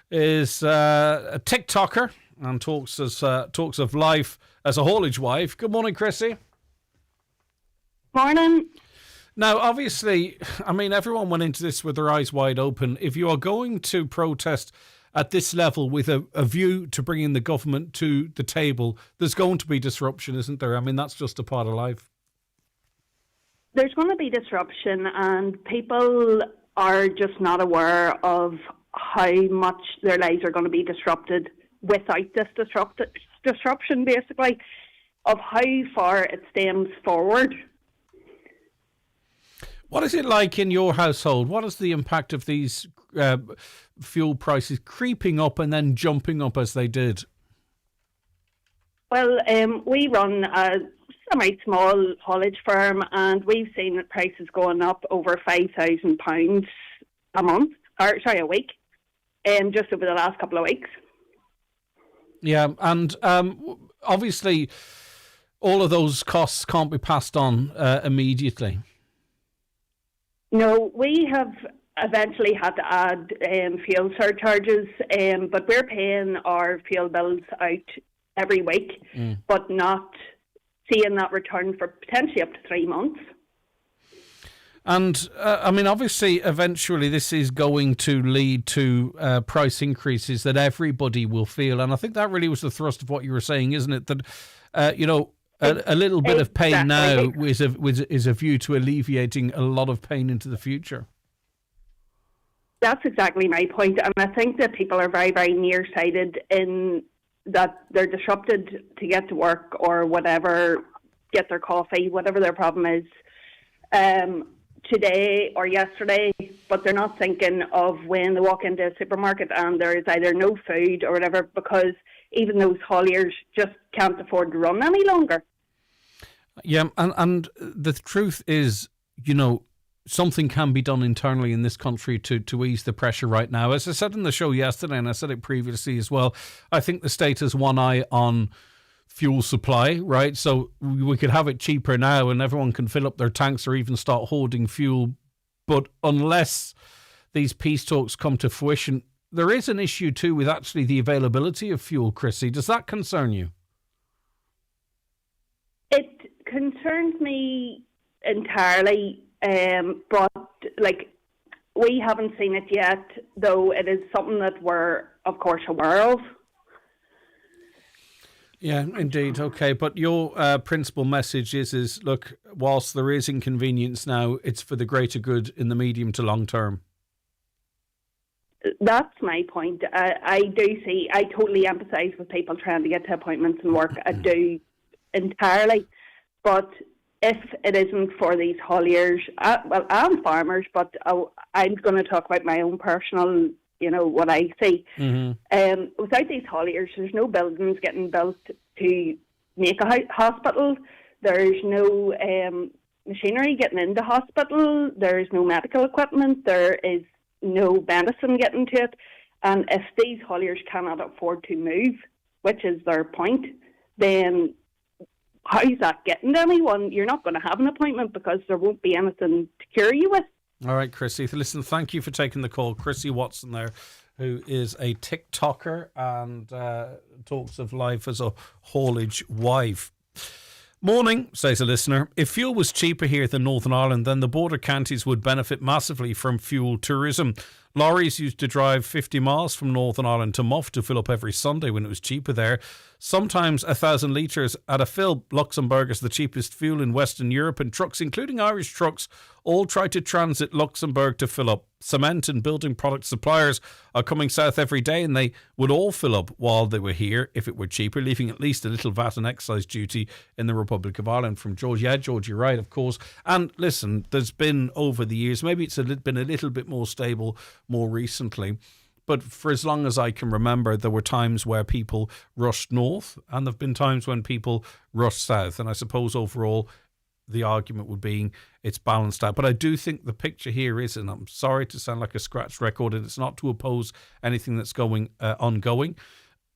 is a TikToker and talks of life as a haulage wife. Good morning, Chrissy. Morning. Now, obviously, I mean, everyone went into this with their eyes wide open. If you are going to protest at this level with a view to bringing the government to the table, there's going to be disruption, isn't there? I mean, that's just a part of life. There's going to be disruption, and people are just not aware of how much their lives are going to be disrupted without this disruption, basically, of how far it stems forward. What is it like in your household? What is the impact of these fuel prices creeping up and then jumping up as they did? Well, we run a semi-small haulage firm, and we've seen that prices going up over £5,000 a week, just over the last couple of weeks. Yeah, and obviously all of those costs can't be passed on immediately. No, we have eventually had to add fuel surcharges, but we're paying our fuel bills out every week, but not seeing that return for potentially up to 3 months. And, obviously, eventually this is going to lead to price increases that everybody will feel. And I think that really was the thrust of what you were saying, isn't it? That, a little bit of pain now is a view to alleviating a lot of pain into the future. That's exactly my point. And I think that people are very, very nearsighted in that they're disrupted to get to work or whatever, get their coffee, whatever their problem is. Today or yesterday, but they're not thinking of when they walk into a supermarket and there's either no food or whatever, because even those hauliers just can't afford to run any longer. Yeah, and the truth is, something can be done internally in this country to ease the pressure right now. As I said in the show yesterday, and I said it previously as well, I think the state has one eye on fuel supply, right? So we could have it cheaper now and everyone can fill up their tanks or even start hoarding fuel. But unless these peace talks come to fruition, there is an issue too with actually the availability of fuel, Chrissy. Does that concern you? It concerns me entirely, but we haven't seen it yet, though it is something that we're, of course, aware of. Yeah, indeed. Okay, but your principal message is look, whilst there is inconvenience now, it's for the greater good in the medium to long term. That's my point. I totally empathise with people trying to get to appointments and work. I do entirely. But if it isn't for these hauliers, and farmers, but I'm going to talk about my own personal, what I see. Mm-hmm. Without these hauliers, there's no buildings getting built to make a hospital. There's no machinery getting into hospital. There's no medical equipment. There is no medicine getting to it. And if these hauliers cannot afford to move, which is their point, then how's that getting to anyone? You're not going to have an appointment because there won't be anything to cure you with. All right, Chrissy. Listen, thank you for taking the call. Chrissy Watson there, who is a TikToker and talks of life as a haulage wife. Morning, says a listener. If fuel was cheaper here than Northern Ireland, then the border counties would benefit massively from fuel tourism. Lorries used to drive 50 miles from Northern Ireland to Muff to fill up every Sunday when it was cheaper there. Sometimes 1,000 litres at a fill. Luxembourg is the cheapest fuel in Western Europe, and trucks, including Irish trucks, all try to transit Luxembourg to fill up. Cement and building product suppliers are coming south every day, and they would all fill up while they were here if it were cheaper, leaving at least a little VAT and excise duty in the Republic of Ireland. From George. Yeah, George, you're right, of course. And listen, there's been over the years, maybe it's been a little bit more stable more recently, but for as long as I can remember, there were times where people rushed north and there have been times when people rushed south. And I suppose overall the argument would be it's balanced out. But I do think the picture here is, and I'm sorry to sound like a scratched record, and it's not to oppose anything that's ongoing,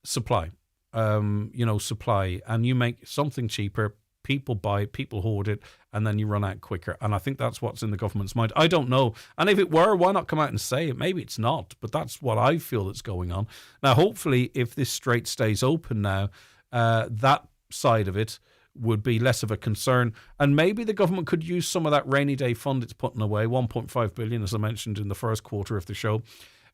supply. Supply. And you make something cheaper, people buy it, people hoard it, and then you run out quicker. And I think that's what's in the government's mind. I don't know. And if it were, why not come out and say it? Maybe it's not, but that's what I feel that's going on. Now, hopefully, if this strait stays open now, that side of it would be less of a concern. And maybe the government could use some of that rainy day fund it's putting away, 1.5 billion, as I mentioned in the first quarter of the show.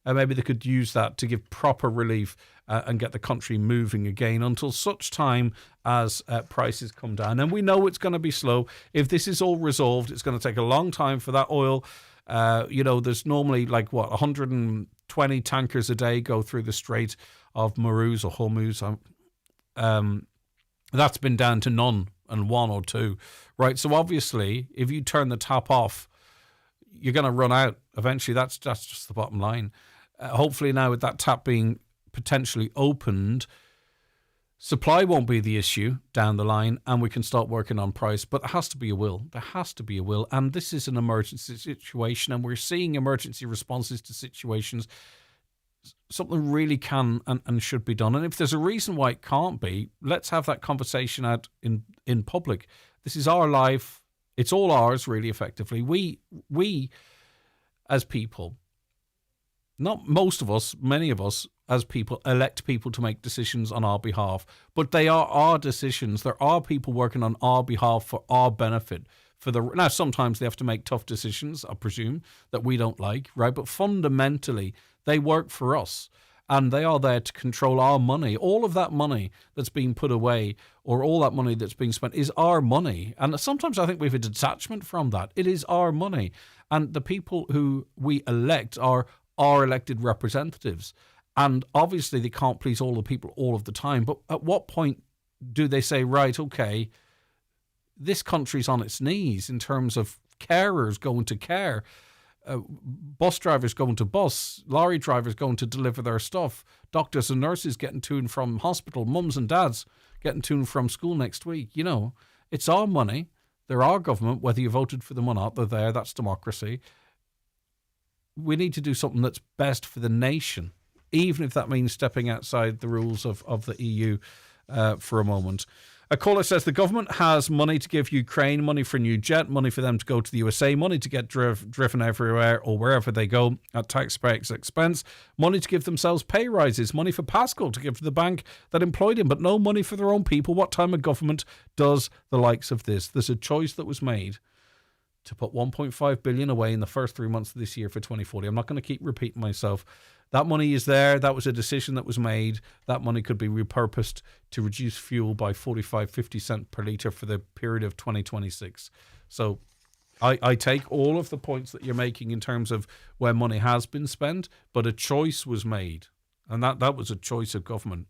Maybe they could use that to give proper relief and get the country moving again until such time as prices come down. And we know it's going to be slow. If this is all resolved, it's going to take a long time for that oil. There's normally 120 tankers a day go through the Strait of Hormuz. That's been down to none and one or two, right? So obviously, if you turn the tap off, you're going to run out eventually. That's just the bottom line. Hopefully now with that tap being potentially opened, supply won't be the issue down the line and we can start working on price. But there has to be a will. There has to be a will. And this is an emergency situation, and we're seeing emergency responses to situations. Something really can and should be done. And if there's a reason why it can't be, let's have that conversation out in public. This is our life. It's all ours, really, effectively. We as people, not most of us, many of us as people, elect people to make decisions on our behalf. But they are our decisions. There are people working on our behalf for our benefit, Now, sometimes they have to make tough decisions, I presume, that we don't like, right? But fundamentally, they work for us. And they are there to control our money. All of that money that's being put away, or all that money that's being spent, is our money. And sometimes I think we have a detachment from that. It is our money. And the people who we elect are our elected representatives. And obviously they can't please all the people all of the time. But at what point do they say, right, okay, this country's on its knees in terms of carers going to care, bus drivers going to bus, lorry drivers going to deliver their stuff, doctors and nurses getting to and from hospital, mums and dads getting to and from school next week. You know, it's our money. They're our government, whether you voted for them or not. They're there. That's democracy. We need to do something that's best for the nation, even if that means stepping outside the rules of the EU for a moment. A caller says the government has money to give Ukraine, money for a new jet, money for them to go to the USA, money to get driven everywhere or wherever they go at taxpayers' expense, money to give themselves pay rises, money for Pascal to give to the bank that employed him, but no money for their own people. What time of government does the likes of this? There's a choice that was made to put 1.5 billion away in the first 3 months of this year for 2040. I'm not going to keep repeating myself. That money is there. That was a decision that was made. That money could be repurposed to reduce fuel by 50 cents per litre for the period of 2026. So I take all of the points that you're making in terms of where money has been spent, but a choice was made. And that was a choice of government.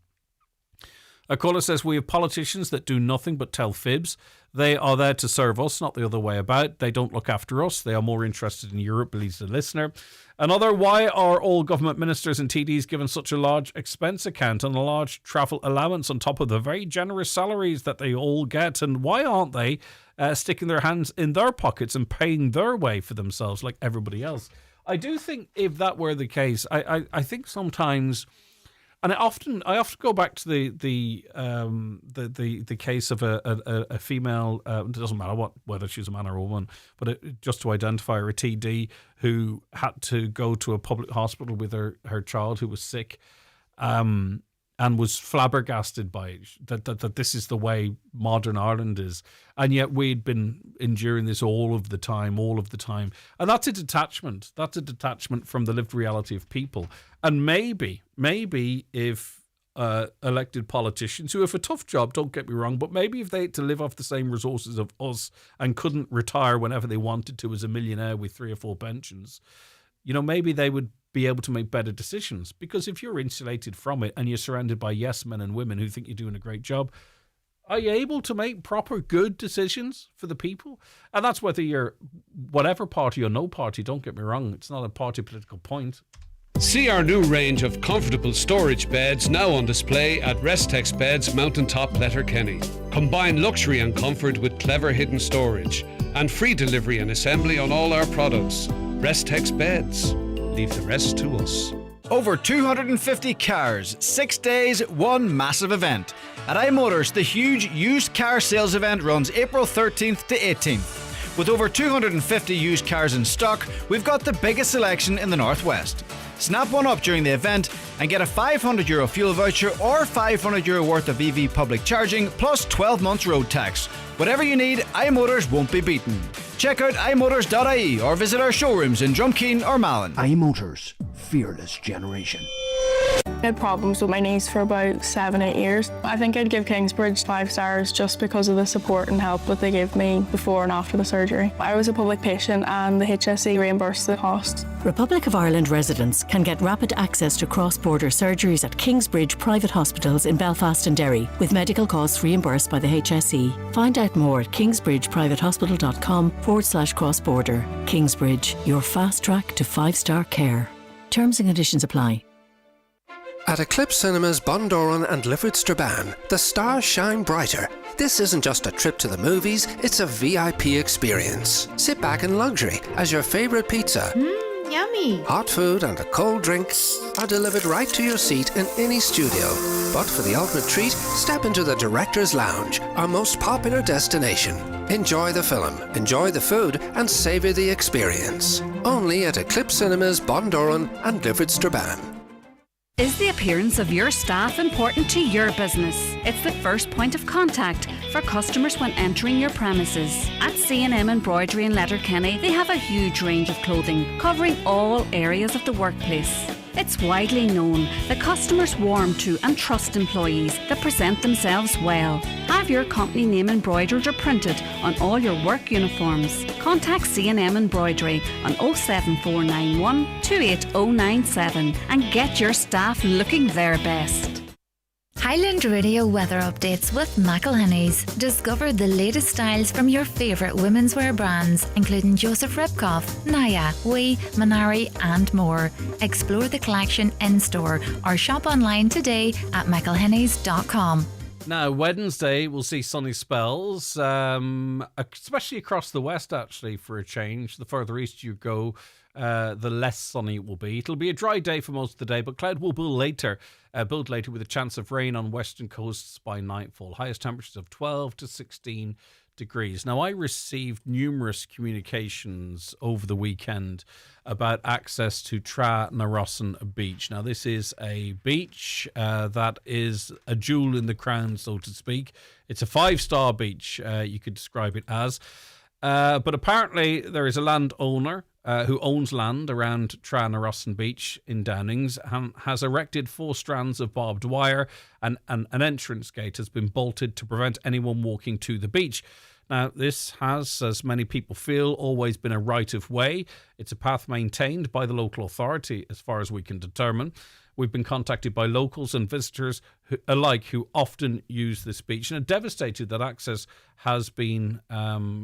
A caller says we have politicians that do nothing but tell fibs. They are there to serve us, not the other way about. They don't look after us. They are more interested in Europe, believes the listener. Another, why are all government ministers and TDs given such a large expense account and a large travel allowance on top of the very generous salaries that they all get? And why aren't they sticking their hands in their pockets and paying their way for themselves like everybody else? I do think if that were the case, I think sometimes... And I often go back to the case of a female. It doesn't matter whether she's a man or a woman, but just to identify her, a TD who had to go to a public hospital with her child who was sick, and was flabbergasted by it, that this is the way modern Ireland is, and yet we'd been enduring this all of the time, and that's a detachment. That's a detachment from the lived reality of people. And maybe if elected politicians who have a tough job, don't get me wrong, but maybe if they had to live off the same resources of us and couldn't retire whenever they wanted to as a millionaire with 3 or 4 pensions, you know, maybe they would be able to make better decisions. Because if you're insulated from it and you're surrounded by yes men and women who think you're doing a great job, are you able to make proper good decisions for the people? And that's whether you're whatever party or no party, don't get me wrong, it's not a party political point. See our new range of comfortable storage beds now on display at Restex Beds Mountaintop Letterkenny. Combine luxury and comfort with clever hidden storage and free delivery and assembly on all our products. Restex Beds. Leave the rest to us. Over 250 cars, 6 days, one massive event. At iMotors, the huge used car sales event runs April 13th to 18th. With over 250 used cars in stock, we've got the biggest selection in the Northwest. Snap one up during the event and get a €500 fuel voucher or €500 worth of EV public charging plus 12 months road tax. Whatever you need, iMotors won't be beaten. Check out imotors.ie or visit our showrooms in Drumkeen or Malin. iMotors, fearless generation. I had problems with my knees for about 7-8 years. I think I'd give Kingsbridge 5 stars just because of the support and help that they gave me before and after the surgery. I was a public patient and the HSE reimbursed the costs. Republic of Ireland residents can get rapid access to cross-border surgeries at Kingsbridge private hospitals in Belfast and Derry, with medical costs reimbursed by the HSE. Find out more at kingsbridgeprivatehospital.com/cross-border. Kingsbridge, your fast track to 5-star care. Terms and conditions apply. At Eclipse Cinemas Bundoran and Lifford Strabane, the stars shine brighter. This isn't just a trip to the movies, it's a VIP experience. Sit back in luxury as your favourite pizza, yummy, hot food and a cold drink are delivered right to your seat in any studio. But for the ultimate treat, step into the Director's Lounge, our most popular destination. Enjoy the film, enjoy the food and savour the experience. Only at Eclipse Cinemas Bundoran and Lifford Strabane. Is the appearance of your staff important to your business? It's the first point of contact for customers when entering your premises. At C&M Embroidery in Letterkenny, they have a huge range of clothing covering all areas of the workplace. It's widely known that customers warm to and trust employees that present themselves well. Have your company name embroidered or printed on all your work uniforms. Contact C&M Embroidery on 07491 28097 and get your staff looking their best. Highland Radio weather updates with McElhinney's. Discover the latest styles from your favourite women's wear brands, including Joseph Ribkoff, Naya, Wee, Manari and more. Explore the collection in-store or shop online today at mcelhinneys.com. Now, Wednesday, we'll see sunny spells, especially across the west, actually, for a change. The further east you go, the less sunny it will be. It'll be a dry day for most of the day, but cloud will build later with a chance of rain on western coasts by nightfall. Highest temperatures of 12 to 16 degrees. Now, I received numerous communications over the weekend about access to Tra na Rossan Beach. Now, this is a beach that is a jewel in the crown, so to speak. It's a 5-star beach, you could describe it as. But apparently there is a landowner who owns land around Tra na Rossan Beach in Downings and has erected 4 strands of barbed wire, and an entrance gate has been bolted to prevent anyone walking to the beach. Now, this has, as many people feel, always been a right of way. It's a path maintained by the local authority, as far as we can determine. We've been contacted by locals and visitors alike who often use this beach and are devastated that access has been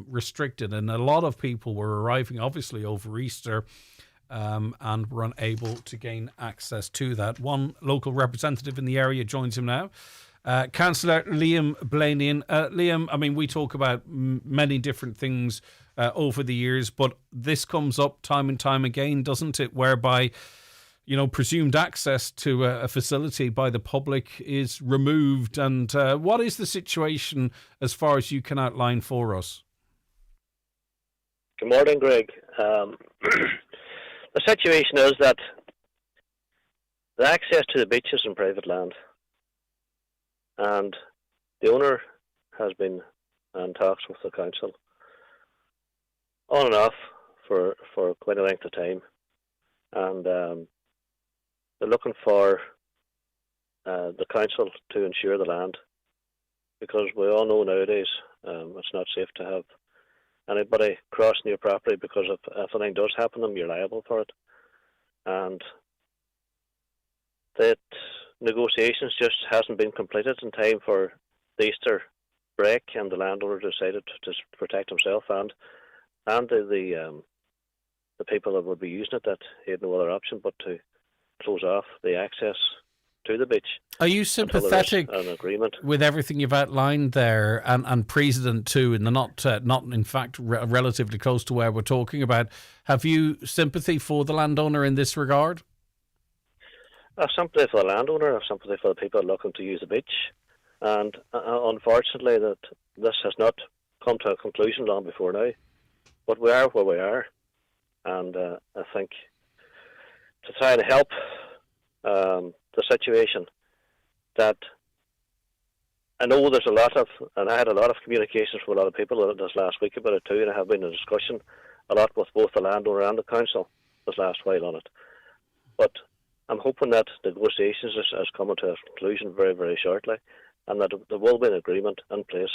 restricted. And a lot of people were arriving, obviously, over Easter and were unable to gain access to that. One local representative in the area joins him now. Councillor Liam Blaney. Liam, I mean, we talk about many different things over the years, but this comes up time and time again, doesn't it? Whereby, you know, presumed access to a facility by the public is removed. And what is the situation as far as you can outline for us? Good morning, Greg. The situation is that the access to the beach is in private land. And the owner has been in talks with the council on and off for quite a length of time. And they're looking for the council to insure the land, because we all know nowadays it's not safe to have anybody crossing your property, because if anything does happen to them, you're liable for it. And that negotiations just hasn't been completed in time for the Easter break, and the landowner decided to protect himself and the people that would be using it, that he had no other option but to close off the access to the beach. Are you sympathetic with everything you've outlined there, and precedent too, and they're not in fact relatively close to where we're talking about? Have you sympathy for the landowner in this regard? I have sympathy for the landowner. I have sympathy for the people looking to use the beach, and unfortunately that this has not come to a conclusion long before now. But we are where we are, and I think to try and help the situation, that I know there's a lot of, and I had a lot of communications from a lot of people this last week about it too, and I have been in discussion a lot with both the landowner and the council this last while on it. But I'm hoping that negotiations is coming to a conclusion very, very shortly, and that there will be an agreement in place.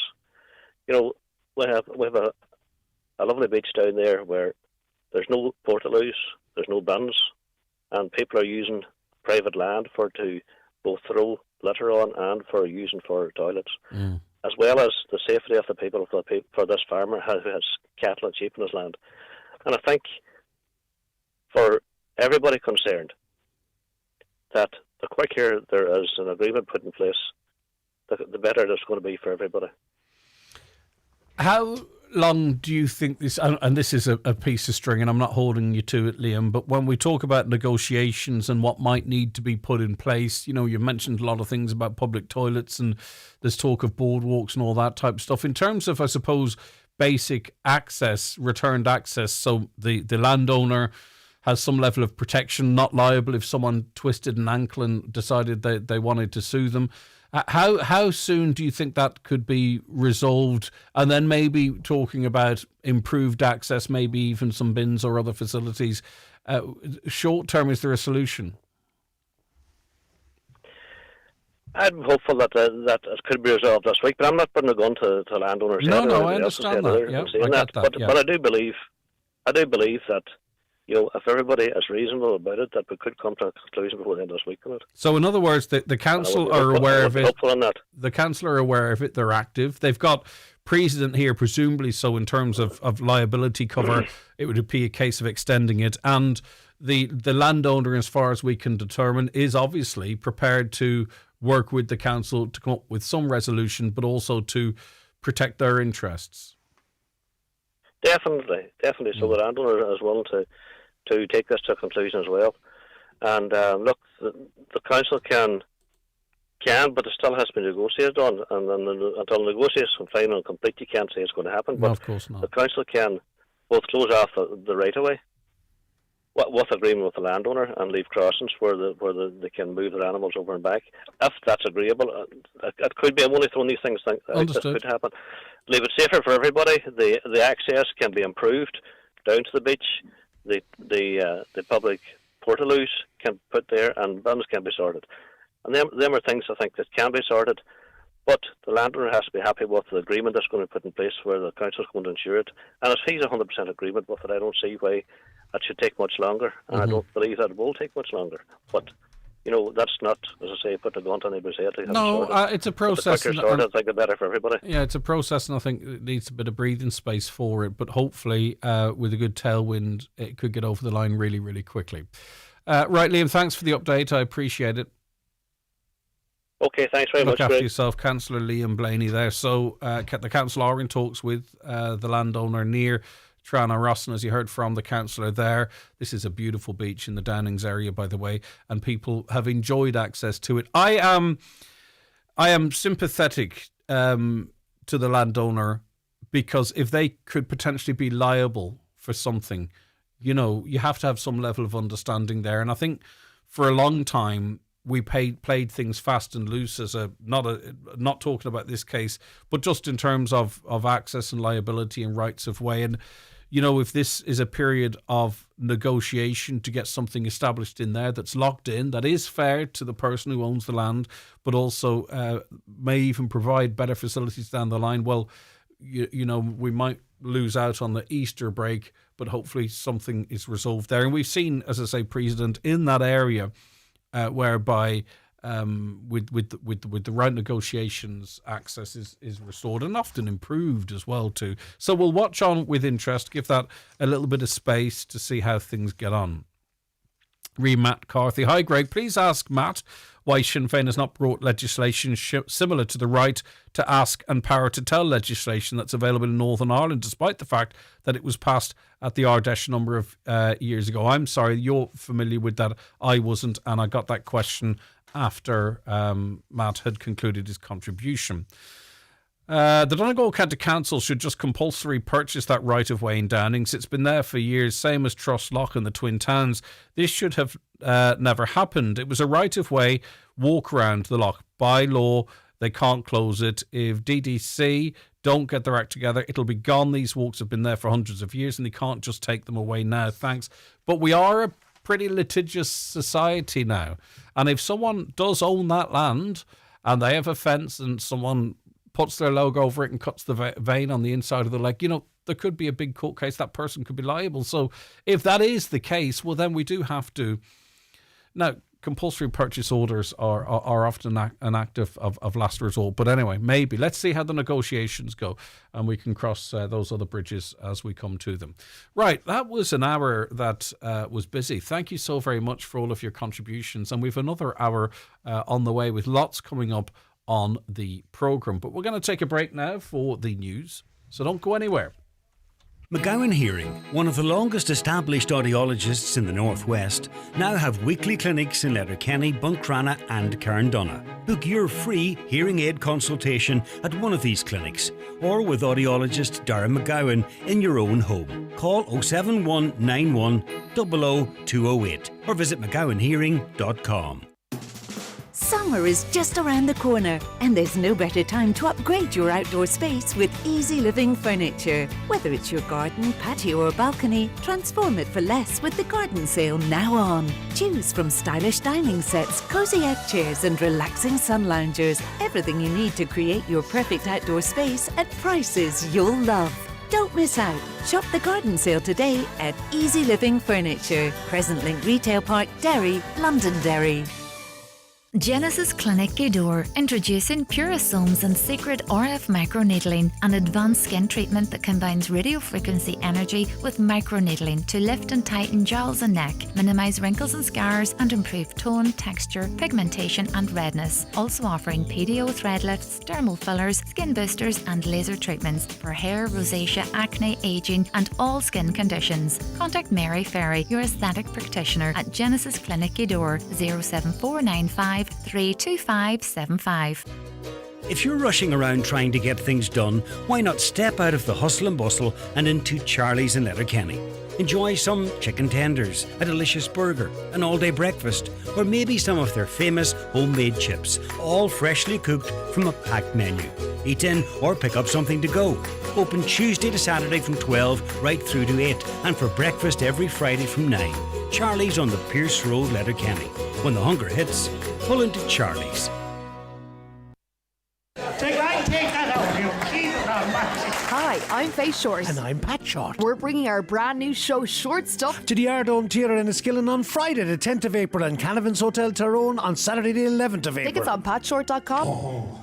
You know, we have a lovely beach down there where there's no portaloos, there's no bins, and people are using private land to both throw litter on and for using for toilets, as well as the safety of the people for this farmer who has cattle and sheep in his land. And I think for everybody concerned, that the quicker there is an agreement put in place, the better it's going to be for everybody. How long do you think this, and this is a piece of string and I'm not holding you to it, Liam, but when we talk about negotiations and what might need to be put in place, you know, you mentioned a lot of things about public toilets and there's talk of boardwalks and all that type of stuff. In terms of, I suppose, basic access, returned access, so the landowner has some level of protection, not liable if someone twisted an ankle and decided they wanted to sue them. How soon do you think that could be resolved? And then maybe talking about improved access, maybe even some bins or other facilities. Short term, is there a solution? I'm hopeful that it could be resolved this week, but I'm not putting a gun to landowners. No, I understand that. Yeah, I get that. But I do believe that, if everybody is reasonable about it, that we could come to a conclusion before the end of this week on it. So, in other words, the council are aware of it. Hopeful on that. The council are aware of it. They're active. They've got precedent here, presumably. So, in terms of liability cover, it would be a case of extending it. And the landowner, as far as we can determine, is obviously prepared to work with the council to come up with some resolution, but also to protect their interests. Definitely. So the landowner is willing to take this to a conclusion as well. And look, the council can, but it still has to be negotiated on. And until negotiations are final and complete, you can't say it's going to happen. But no, of course not. The council can both close off the right of way with agreement with the landowner and leave crossings where they can move their animals over and back. If that's agreeable, it could be. I'm only throwing these things. This could happen. Leave it safer for everybody. The access can be improved down to the beach. The public portaloos can put there, and bins can be sorted. And them are things I think that can be sorted. But the landowner has to be happy with the agreement that's going to be put in place where the council is going to ensure it. And if he's 100% agreement with it, I don't see why that should take much longer. And I don't believe that it will take much longer. But, that's not, as I say, put a gun to anybody's head. No, it's a process. The quicker sorted, I think the better for everybody. Yeah, it's a process, and I think it needs a bit of breathing space for it. But hopefully, with a good tailwind, it could get over the line really, really quickly. Right, Liam, thanks for the update. I appreciate it. Okay, thanks very much. Look after yourself, Councillor Liam Blaney there. So the council are in talks with the landowner near Tranagh-Rossin, as you heard from the councillor there. This is a beautiful beach in the Downings area, by the way, and people have enjoyed access to it. I am sympathetic to the landowner, because if they could potentially be liable for something, you have to have some level of understanding there. And I think for a long time, we played things fast and loose as not talking about this case, but just in terms of access and liability and rights of way. And, if this is a period of negotiation to get something established in there that's locked in, that is fair to the person who owns the land, but also may even provide better facilities down the line, well, we might lose out on the Easter break, but hopefully something is resolved there. And we've seen, as I say, precedent in that area, whereby with the right negotiations, access is restored and often improved as well too. So we'll watch on with interest, give that a little bit of space to see how things get on. Matt Carthy. Hi Greg, please ask Matt why Sinn Féin has not brought legislation similar to the right to ask and power to tell legislation that's available in Northern Ireland, despite the fact that it was passed at the Ardèche a number of years ago. I'm sorry, you're familiar with that. I wasn't, and I got that question after Matt had concluded his contribution. The Donegal County Council should just compulsory purchase that right-of-way in Downings. It's been there for years, same as Trustlock and the Twin Towns. This should have never happened. It was a right-of-way walk around the loch. By law, they can't close it. If DDC don't get their act together, it'll be gone. These walks have been there for hundreds of years and they can't just take them away now. Thanks. But we are a pretty litigious society now. And if someone does own that land and they have a fence and someone puts their logo over it and cuts the vein on the inside of the leg, there could be a big court case. That person could be liable. So if that is the case, well, then we do have to. Now, compulsory purchase orders are often an act of last resort. But anyway, maybe. Let's see how the negotiations go and we can cross those other bridges as we come to them. Right, that was an hour that was busy. Thank you so very much for all of your contributions. And we've another hour on the way with lots coming up on the programme. But we're going to take a break now for the news. So don't go anywhere. McGowan Hearing, one of the longest established audiologists in the Northwest, now have weekly clinics in Letterkenny, Buncrana and Carndonagh. Book your free hearing aid consultation at one of these clinics or with audiologist Darren McGowan in your own home. Call 07191 00208 or visit mcgowanhearing.com. Summer is just around the corner, and there's no better time to upgrade your outdoor space with Easy Living Furniture. Whether it's your garden, patio or balcony, transform it for less with the garden sale now on. Choose from stylish dining sets, cosy egg chairs and relaxing sun loungers. Everything you need to create your perfect outdoor space at prices you'll love. Don't miss out. Shop the garden sale today at Easy Living Furniture, Crescent Link Retail Park, Derry, Londonderry. Genesis Clinic Gudor, introducing Purasomes and Secret RF Microneedling, an advanced skin treatment that combines radiofrequency energy with microneedling to lift and tighten jowls and neck, minimise wrinkles and scars, and improve tone, texture, pigmentation and redness. Also offering PDO thread lifts, dermal fillers, skin boosters and laser treatments for hair, rosacea, acne, ageing and all skin conditions. Contact Mary Ferry, your aesthetic practitioner at Genesis Clinic Gudor, 07495 32575. If you're rushing around trying to get things done, why not step out of the hustle and bustle and into Charlie's in Letterkenny? Enjoy some chicken tenders, a delicious burger, an all-day breakfast, or maybe some of their famous homemade chips, all freshly cooked from a packed menu. Eat in or pick up something to go. Open Tuesday to Saturday from 12 right through to 8, and for breakfast every Friday from 9. Charlie's on the Pierce Road, Letterkenny. When the hunger hits, pull into Charlie's. Take that out of you. Jesus Almighty. Hi, I'm Faith Short. And I'm Pat Short. We're bringing our brand new show, Short Stuff, to the Ardome Theatre in Enniskillen on Friday the 10th of April and Canavan's Hotel Tyrone on Saturday the 11th of April. Tickets on patshort.com.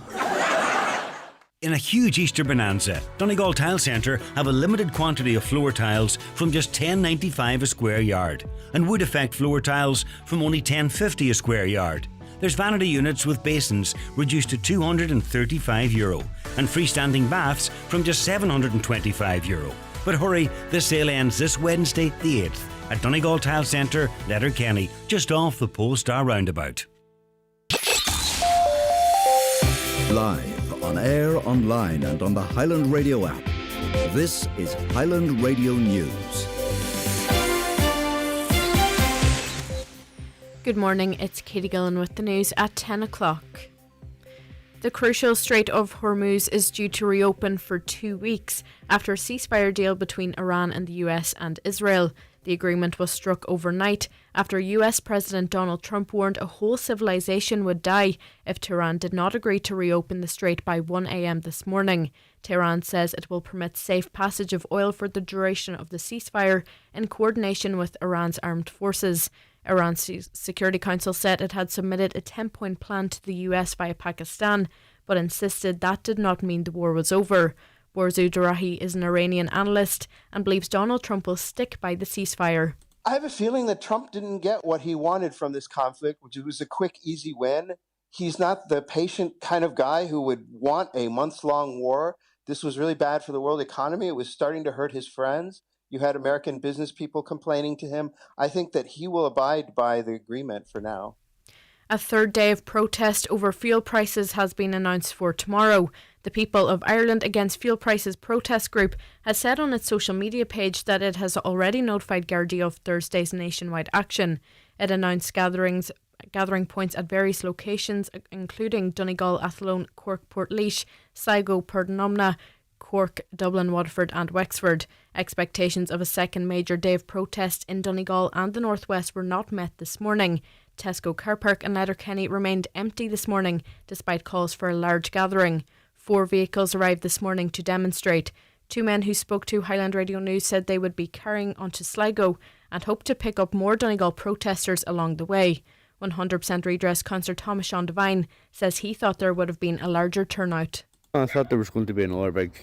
In a huge Easter bonanza, Donegal Tile Centre have a limited quantity of floor tiles from just $10.95 a square yard, and wood effect floor tiles from only $10.50 a square yard. There's vanity units with basins reduced to €235, and freestanding baths from just €725. But hurry, the sale ends this Wednesday, the 8th, at Donegal Tile Centre, Letterkenny, just off the Polestar roundabout. Live, on air, online and on the Highland Radio app. This is Highland Radio News. Good morning, it's Katie Gillen with the news at 10 o'clock. The crucial Strait of Hormuz is due to reopen for 2 weeks after a ceasefire deal between Iran and the US and Israel. The agreement was struck overnight after US President Donald Trump warned a whole civilization would die if Tehran did not agree to reopen the strait by 1 a.m. this morning. Tehran says it will permit safe passage of oil for the duration of the ceasefire in coordination with Iran's armed forces. Iran's Security Council said it had submitted a 10-point plan to the US via Pakistan, but insisted that did not mean the war was over. Borzu Darahi is an Iranian analyst and believes Donald Trump will stick by the ceasefire. I have a feeling that Trump didn't get what he wanted from this conflict, which was a quick, easy win. He's not the patient kind of guy who would want a months-long war. This was really bad for the world economy. It was starting to hurt his friends. You had American business people complaining to him. I think that he will abide by the agreement for now. A third day of protest over fuel prices has been announced for tomorrow. The People of Ireland Against Fuel Prices protest group has said on its social media page that it has already notified Gardaí of Thursday's nationwide action. It announced gathering points at various locations, including Donegal, Athlone, Cork, Portlaoise, Sligo, Pordenumna, Cork, Dublin, Waterford and Wexford. Expectations of a second major day of protest in Donegal and the Northwest were not met this morning. Tesco Car Park and Letterkenny remained empty this morning despite calls for a large gathering. 4 vehicles arrived this morning to demonstrate. 2 men who spoke to Highland Radio News said they would be carrying on to Sligo and hope to pick up more Donegal protesters along the way. 100% Redress councillor Thomas Sean Devine says he thought there would have been a larger turnout. I thought there was going to be another big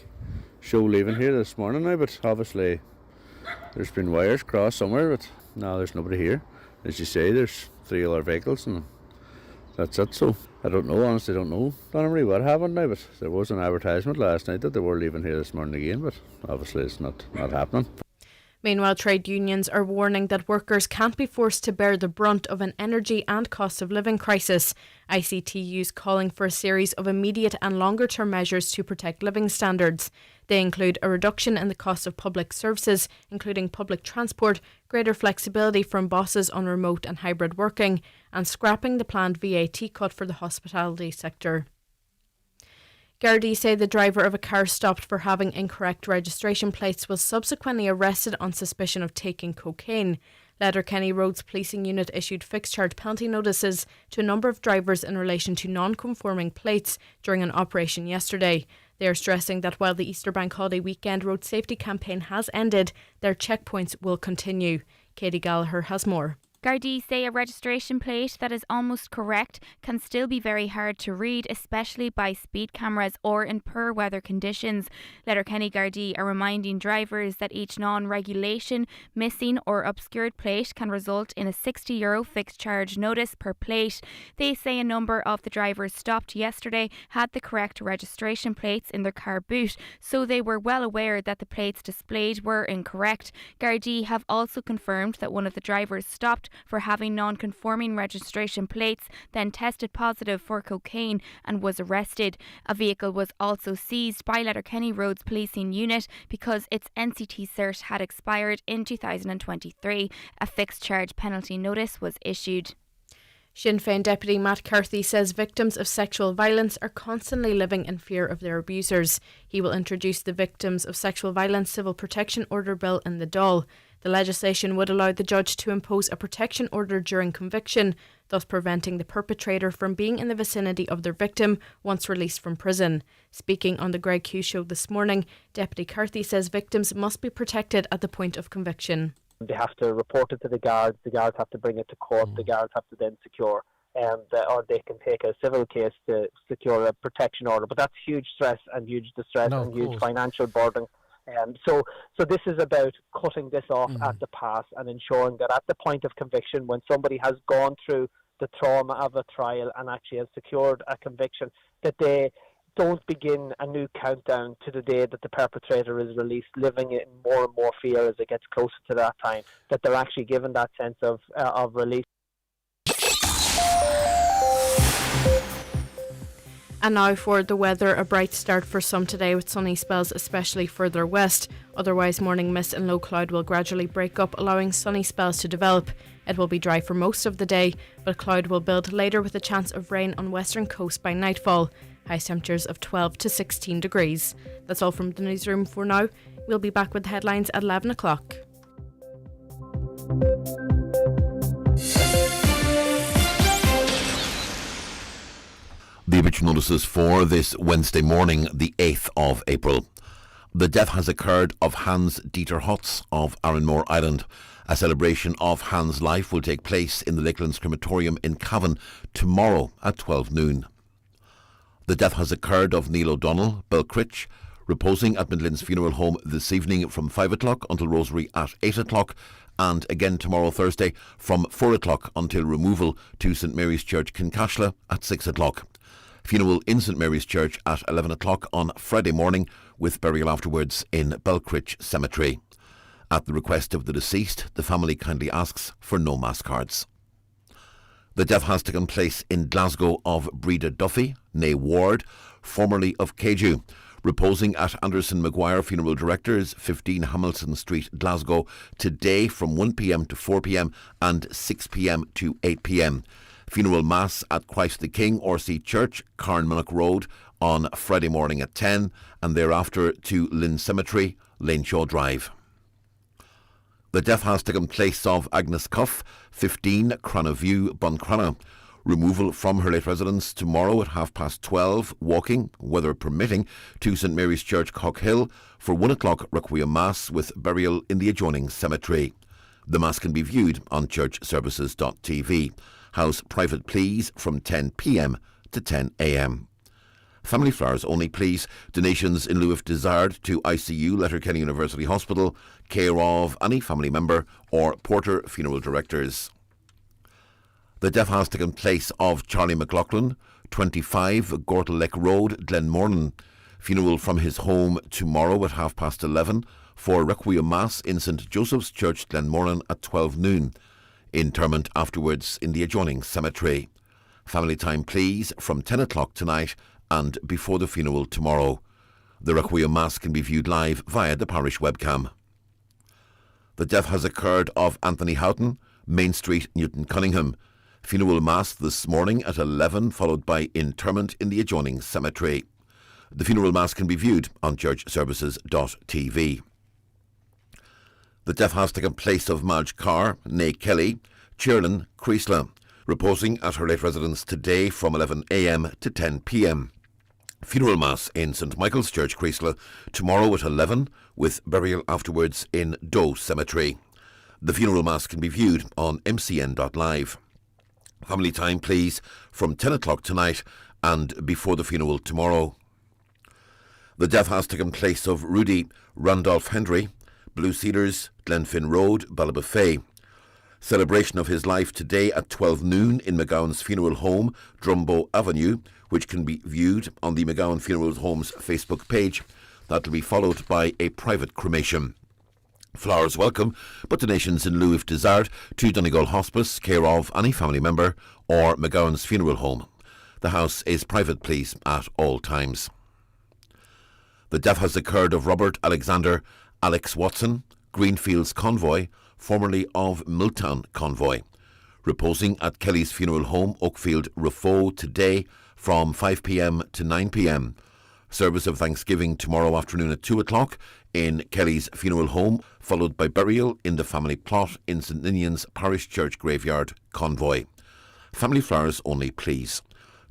show leaving here this morning now, but obviously there's been wires crossed somewhere, but now there's nobody here. As you say, there's 3 other vehicles and that's it. So I don't know, honestly don't know, Donna-Marie, what happened now, but there was an advertisement last night that they were leaving here this morning again, but obviously it's not happening. Meanwhile, trade unions are warning that workers can't be forced to bear the brunt of an energy and cost of living crisis. ICTU's calling for a series of immediate and longer term measures to protect living standards. They include a reduction in the cost of public services, including public transport, greater flexibility from bosses on remote and hybrid working, and scrapping the planned VAT cut for the hospitality sector. Gardaí say the driver of a car stopped for having incorrect registration plates was subsequently arrested on suspicion of taking cocaine. Letterkenny Roads Policing Unit issued fixed charge penalty notices to a number of drivers in relation to non-conforming plates during an operation yesterday. They are stressing that while the Easter Bank Holiday weekend road safety campaign has ended, their checkpoints will continue. Katie Gallagher has more. Gardaí say a registration plate that is almost correct can still be very hard to read, especially by speed cameras or in poor weather conditions. Letterkenny Gardaí are reminding drivers that each non-regulation, missing or obscured plate can result in a €60 fixed charge notice per plate. They say a number of the drivers stopped yesterday had the correct registration plates in their car boot, so they were well aware that the plates displayed were incorrect. Gardaí have also confirmed that one of the drivers stopped for having non-conforming registration plates, then tested positive for cocaine and was arrested. A vehicle was also seized by Letterkenny Roads Policing Unit because its NCT cert had expired in 2023. A fixed charge penalty notice was issued. Sinn Féin Deputy Matt Carthy says victims of sexual violence are constantly living in fear of their abusers. He will introduce the Victims of Sexual Violence Civil Protection Order Bill in the Dáil. The legislation would allow the judge to impose a protection order during conviction, thus preventing the perpetrator from being in the vicinity of their victim once released from prison. Speaking on the Greg Hughes show this morning, Deputy Carthy says victims must be protected at the point of conviction. They have to report it to the guards have to bring it to court, the guards have to then secure, or they can take a civil case to secure a protection order. But that's huge stress and huge distress and huge financial burden. So this is about cutting this off at the pass and ensuring that at the point of conviction, when somebody has gone through the trauma of a trial and actually has secured a conviction, that they don't begin a new countdown to the day that the perpetrator is released, living in more and more fear as it gets closer to that time, that they're actually given that sense of release. And now for the weather, a bright start for some today with sunny spells, especially further west. Otherwise, morning mist and low cloud will gradually break up, allowing sunny spells to develop. It will be dry for most of the day, but cloud will build later with a chance of rain on western coast by nightfall. High temperatures of 12 to 16 degrees. That's all from the newsroom for now. We'll be back with the headlines at 11 o'clock. The obituary notices for this Wednesday morning, the 8th of April. The death has occurred of Hans Dieter Hotz of Arranmore Island. A celebration of Hans' life will take place in the Lakelands Crematorium in Cavan tomorrow at 12 noon. The death has occurred of Neil O'Donnell, Belcritch, reposing at Midlands Funeral Home this evening from 5 o'clock until Rosary at 8 o'clock, and again tomorrow Thursday from 4 o'clock until removal to St Mary's Church, Kincashla at 6 o'clock. Funeral in St Mary's Church at 11 o'clock on Friday morning, with burial afterwards in Belcritch Cemetery. At the request of the deceased, the family kindly asks for no mass cards. The death has taken place in Glasgow of Breda Duffy, née Ward, formerly of Keju, reposing at Anderson Maguire Funeral Directors, 15 Hamilton Street, Glasgow, today from 1 p.m. to 4 p.m. and 6 p.m. to 8 p.m. Funeral Mass at Christ the King, RC Church, Carnmonach Road, on Friday morning at 10, and thereafter to Lynn Cemetery, Laneshaw Drive. The death has taken place of Agnes Cuff, 15 Cranaview, Buncrana. Removal from her late residence tomorrow at 12:30, walking, weather permitting, to St Mary's Church, Cockhill, for 1 o'clock Requiem Mass with burial in the adjoining cemetery. The Mass can be viewed on churchservices.tv. House private please from 10 p.m. to 10 a.m. Family flowers only please. Donations in lieu if desired to ICU, Letterkenny University Hospital, care of any family member or Porter Funeral Directors. The death has taken place of Charlie McLaughlin, 25, Gortleck Road, Glenmornan. Funeral from his home tomorrow at 11:30 for Requiem Mass in St Joseph's Church, Glenmornan at 12 noon. Interment afterwards in the adjoining cemetery. Family time, please, from 10 o'clock tonight and before the funeral tomorrow. The Requiem Mass can be viewed live via the parish webcam. The death has occurred of Anthony Houghton, Main Street, Newton Cunningham. Funeral Mass this morning at 11, followed by interment in the adjoining cemetery. The funeral Mass can be viewed on churchservices.tv. The death has taken place of Madge Carr, née Kelly, Cheerlin, Creasla, reposing at her late residence today from 11 a.m. to 10 p.m. Funeral Mass in St Michael's Church, Creasla, tomorrow at 11, with burial afterwards in Doe Cemetery. The funeral Mass can be viewed on mcn.live. Family time, please, from 10 o'clock tonight and before the funeral tomorrow. The death has taken place of Rudy Randolph Hendry, Blue Cedars, Glenfin Road, Ballybofey. Celebration of his life today at 12 noon in McGowan's Funeral Home, Drumbo Avenue, which can be viewed on the McGowan Funeral Home's Facebook page. That will be followed by a private cremation. Flowers welcome, but donations in lieu if desired to Donegal Hospice, care of any family member, or McGowan's Funeral Home. The house is private, please, at all times. The death has occurred of Robert Alexander Alex Watson, Greenfields Convoy, formerly of Milltown Convoy, reposing at Kelly's Funeral Home, Oakfield, Rafo, today from 5 p.m. to 9 p.m. Service of Thanksgiving tomorrow afternoon at 2 o'clock in Kelly's Funeral Home, followed by burial in the family plot in St Ninian's Parish Church Graveyard, Convoy. Family flowers only, please.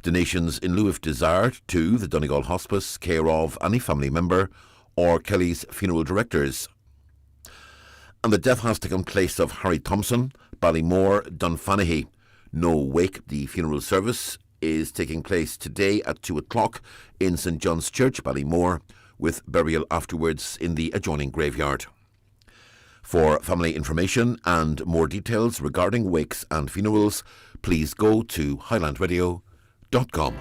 Donations in lieu if desired to the Donegal Hospice, care of any family member, or Kelly's funeral directors. And the death has taken place of Harry Thompson, Ballymore, Dunfanaghy. No wake. The funeral service is taking place today at 2 o'clock in St John's Church, Ballymore, with burial afterwards in the adjoining graveyard. For family information and more details regarding wakes and funerals, please go to highlandradio.com.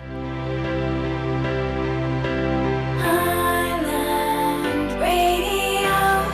Highland Radio.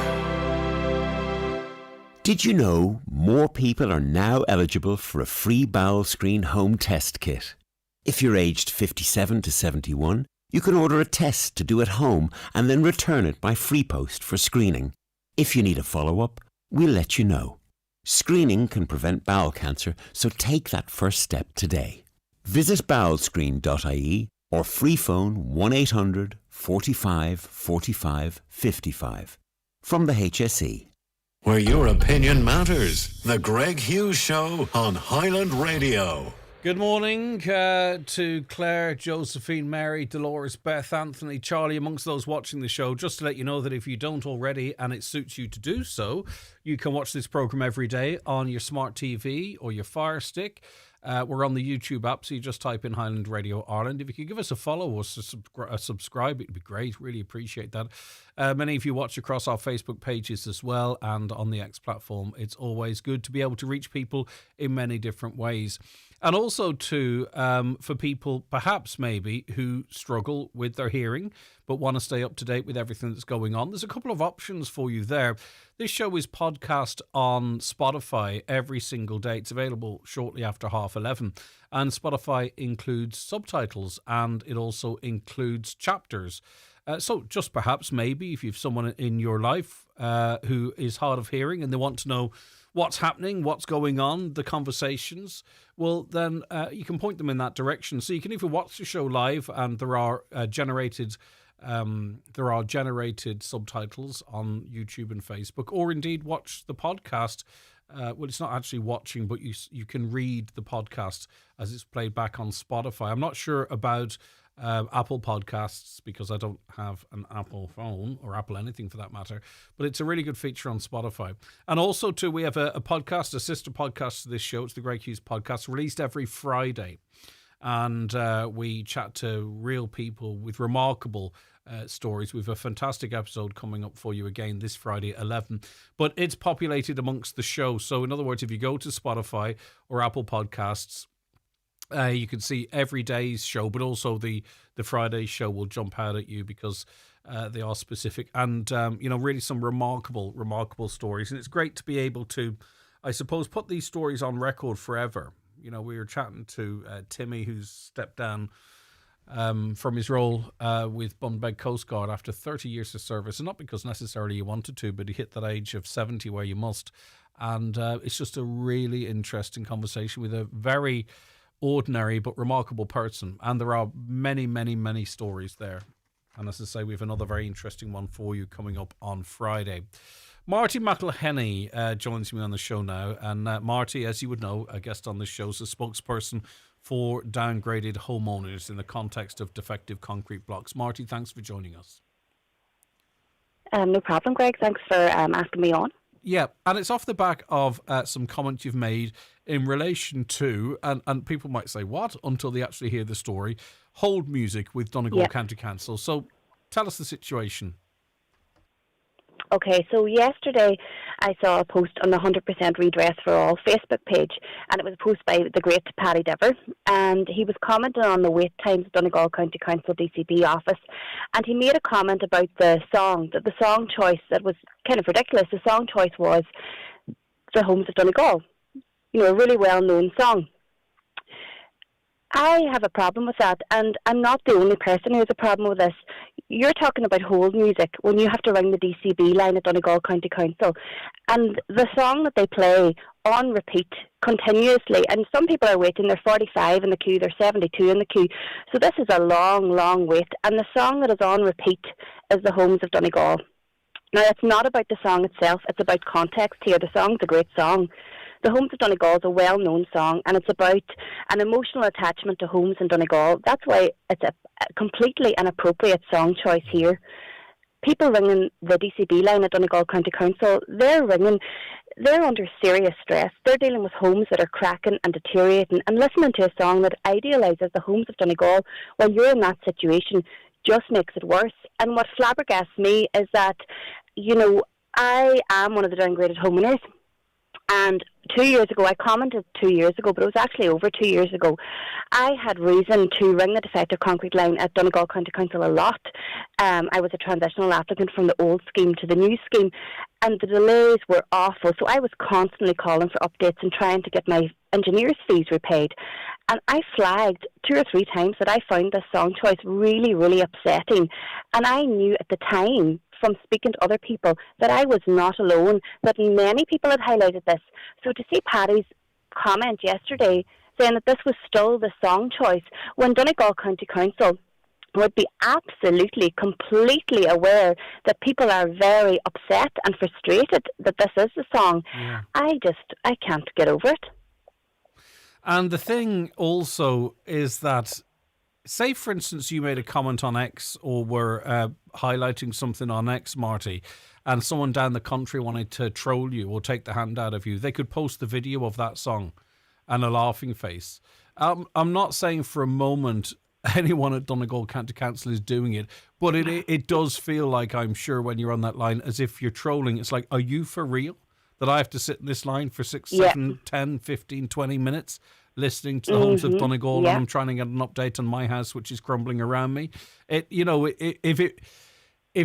Did you know more people are now eligible for a free bowel screen home test kit? If you're aged 57 to 71, you can order a test to do at home and then return it by free post for screening. If you need a follow-up, we'll let you know. Screening can prevent bowel cancer, so take that first step today. Visit bowelscreen.ie or free phone 1800 45 45 55. From the HSE. Where your opinion matters. The Greg Hughes Show on Highland Radio. Good morning to Claire, Josephine, Mary, Dolores, Beth, Anthony, Charlie, amongst those watching the show. Just to let you know that if you don't already and it suits you to do so, you can watch this programme every day on your smart TV or your Fire Stick. We're on the YouTube app, so you just type in Highland Radio Ireland. If you could give us a follow or a subscribe, it'd be great. Really appreciate that. Many of you watch across our Facebook pages as well and on the X platform. It's always good to be able to reach people in many different ways. And also for people perhaps maybe who struggle with their hearing but want to stay up to date with everything that's going on. There's a couple of options for you there. This show is podcast on Spotify every single day. It's available shortly after 11:30. And Spotify includes subtitles and it also includes chapters. So just perhaps maybe if you've someone in your life who is hard of hearing and they want to know what's happening, what's going on, the conversations, well, then you can point them in that direction. So you can either watch the show live and there are generated subtitles on YouTube and Facebook, or indeed watch the podcast. Well, it's not actually watching, but you can read the podcast as it's played back on Spotify. I'm not sure about Apple Podcasts because I don't have an Apple phone or Apple anything for that matter, but it's a really good feature on Spotify. And also too, we have a podcast, a sister podcast to this show. It's the Greg Hughes podcast, released every Friday. and we chat to real people with remarkable stories. We've a fantastic episode coming up for you again this Friday at 11, but it's populated amongst the show. So in other words, if you go to Spotify or Apple Podcasts, you can see every day's show, but also the Friday show will jump out at you because they are specific and, really some remarkable stories. And it's great to be able to, I suppose, put these stories on record forever. We were chatting to Timmy, who's stepped down from his role with Bunbeg Coast Guard after 30 years of service, and not because necessarily he wanted to, but he hit that age of 70 where you must. And it's just a really interesting conversation with a very ordinary but remarkable person, and there are many stories there. And as I say, we have another very interesting one for you coming up on Friday. Marty McElhenney joins me on the show now, and Marty, as you would know, a guest on this show, is a spokesperson for downgraded homeowners in the context of defective concrete blocks. Marty, thanks for joining us. No problem, Greg. Thanks for asking me on. Yeah, and it's off the back of some comments you've made in relation to, and people might say, what? Until they actually hear the story, hold music with Donegal County Council. So tell us the situation. Okay, so yesterday I saw a post on the 100% Redress for All Facebook page, and it was a post by the great Paddy Dever, and he was commenting on the wait times at Donegal County Council DCB office, and he made a comment about the song, that the song choice, that was kind of ridiculous. The song choice was The Homes of Donegal, a really well-known song. I have a problem with that, and I'm not the only person who has a problem with this. You're talking about hold music when you have to ring the DCB line at Donegal County Council, and the song that they play on repeat continuously, and some people are waiting, they're 45 in the queue, they're 72 in the queue, so this is a long wait, and the song that is on repeat is The Homes of Donegal. Now, it's not about the song itself, it's about context here. The song's a great song. The Homes of Donegal is a well-known song, and it's about an emotional attachment to homes in Donegal. That's why it's a completely inappropriate song choice here. People ringing the DCB line at Donegal County Council, they're under serious stress. They're dealing with homes that are cracking and deteriorating, and listening to a song that idealises the homes of Donegal while you're in that situation just makes it worse. And what flabbergasts me is that, I am one of the downgraded homeowners. And 2 years ago, I commented 2 years ago, but it was actually over 2 years ago, I had reason to ring the defective concrete line at Donegal County Council a lot. I was a transitional applicant from the old scheme to the new scheme, and the delays were awful. So I was constantly calling for updates and trying to get my engineer's fees repaid. And I flagged 2 or 3 times that I found this song choice really upsetting. And I knew at the time, from speaking to other people, that I was not alone, that many people had highlighted this. So to see Paddy's comment yesterday saying that this was still the song choice, when Donegal County Council would be absolutely, completely aware that people are very upset and frustrated that this is the song, I can't get over it. And the thing also is that, say, for instance, you made a comment on X or were highlighting something on X, Marty, and someone down the country wanted to troll you or take the hand out of you, they could post the video of that song and a laughing face. I'm not saying for a moment anyone at Donegal County Council is doing it, but it does feel like, I'm sure, when you're on that line, as if you're trolling. It's like, are you for real? That I have to sit in this line for 6, 7, 10, 15, 20 minutes listening to the Homes of Donegal, and I'm trying to get an update on my house, which is crumbling around me. If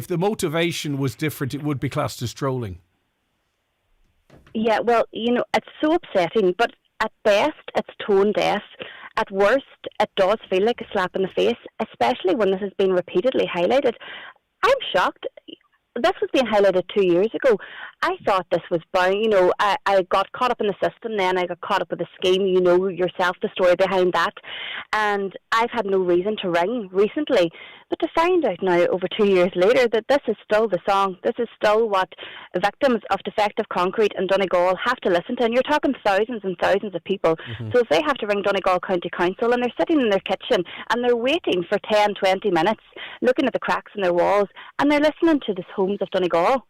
the motivation was different, it would be classed as trolling. Yeah, well, it's so upsetting, but at best, it's tone deaf. At worst, it does feel like a slap in the face, especially when this has been repeatedly highlighted. I'm shocked. This was being highlighted 2 years ago. I thought this was bound, I got caught up in the system then, I got caught up with the scheme, yourself, the story behind that, and I've had no reason to ring recently. But to find out now, over 2 years later, that this is still the song, this is still what victims of defective concrete in Donegal have to listen to, and you're talking thousands and thousands of people. So if they have to ring Donegal County Council and they're sitting in their kitchen and they're waiting for 10, 20 minutes, looking at the cracks in their walls, and they're listening to this Homes of Donegal.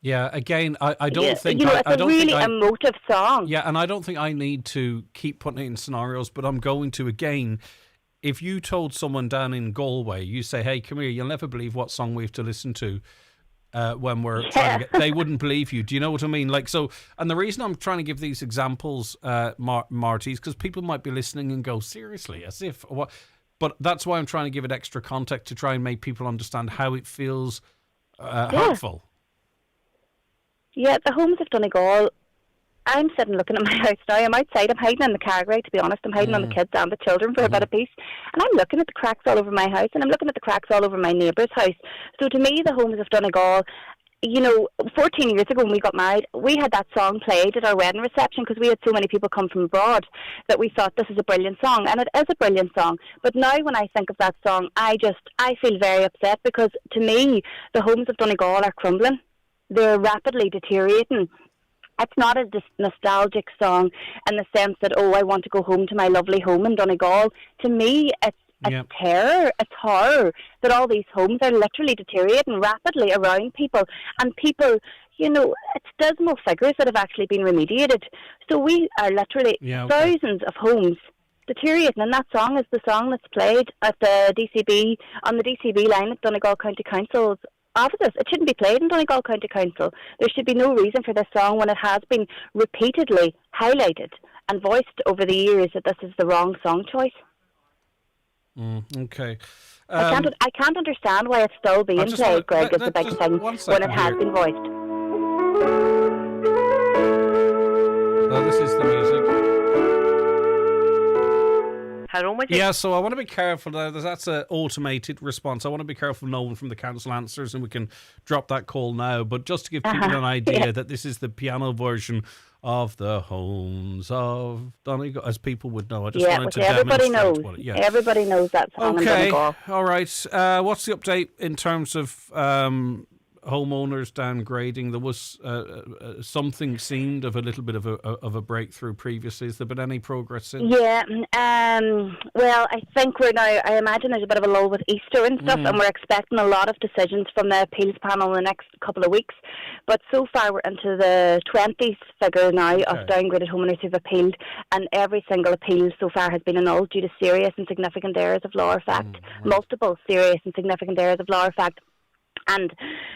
Yeah, again, I don't think... it's I a don't really think emotive song. Yeah, and I don't think I need to keep putting it in scenarios, but I'm going to again. If you told someone down in Galway, you say, hey, come here, you'll never believe what song we have to listen to when we're trying to get... They wouldn't believe you. Do you know what I mean? Like, so, and the reason I'm trying to give these examples, Marty, is because people might be listening and go, seriously, as if... what? But that's why I'm trying to give it extra context to try and make people understand how it feels hurtful. Yeah, the homes of Donegal, I'm sitting looking at my house now. I'm outside. I'm hiding in the car, Greg, to be honest. I'm hiding on the kids and the children for a bit of peace. And I'm looking at the cracks all over my house, and I'm looking at the cracks all over my neighbour's house. So to me, the homes of Donegal, 14 years ago when we got married, we had that song played at our wedding reception because we had so many people come from abroad that we thought this is a brilliant song. And it is a brilliant song. But now when I think of that song, I feel very upset because to me, the homes of Donegal are crumbling. They're rapidly deteriorating. It's not a nostalgic song in the sense that, I want to go home to my lovely home in Donegal. To me, it's terror, it's horror that all these homes are literally deteriorating rapidly around people. And people, it's dismal figures that have actually been remediated. So we are literally thousands of homes deteriorating, and that song is the song that's played at the DCB, on the DCB line at Donegal County Council's offices. It shouldn't be played in Donegal County Council. There should be no reason for this song when it has been repeatedly highlighted and voiced over the years that this is the wrong song choice. Okay. I can't understand why it's still being played, Greg, is the big thing when it has been voiced. This is the music. Yeah, so I want to be careful. That's an automated response. I want to be careful no one from the council answers, and we can drop that call now. But just to give people an idea that this is the piano version of the homes of Donegal, as people would know. I just wanted to everybody demonstrate knows. Everybody knows that song in Donegal. All right. What's the update in terms of homeowners downgrading? There was something seemed of a little bit of a breakthrough previously. Has there been any progress since? Yeah, well, I think I imagine there's a bit of a lull with Easter and stuff, and we're expecting a lot of decisions from the appeals panel in the next couple of weeks. But so far we're into the 20s figure now of downgraded homeowners who've appealed, and every single appeal so far has been annulled due to serious and significant errors of law or fact. Multiple serious and significant errors of law or fact. And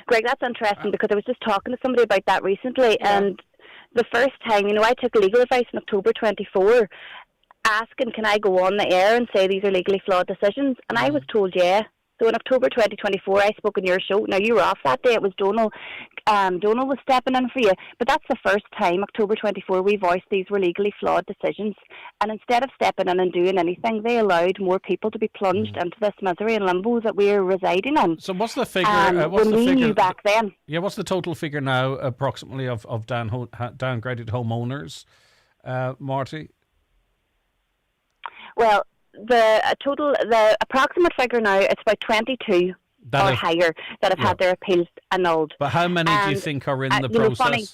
Greg, that's interesting because I was just talking to somebody about that recently, and the first time, I took legal advice in October 24, asking can I go on the air and say these are legally flawed decisions, and I was told So in October 2024, I spoke on your show. Now, you were off that day. It was Donal. Donal was stepping in for you. But that's the first time, October 24, we voiced these were legally flawed decisions. And instead of stepping in and doing anything, they allowed more people to be plunged into this misery and limbo that we're residing in. So what's the figure? We knew back then. Yeah, what's the total figure now, approximately, of downgraded homeowners, Marty? Well, the approximate figure now, it's about 22 or higher that have had their appeals annulled. But how many do you think are in the process? Funny,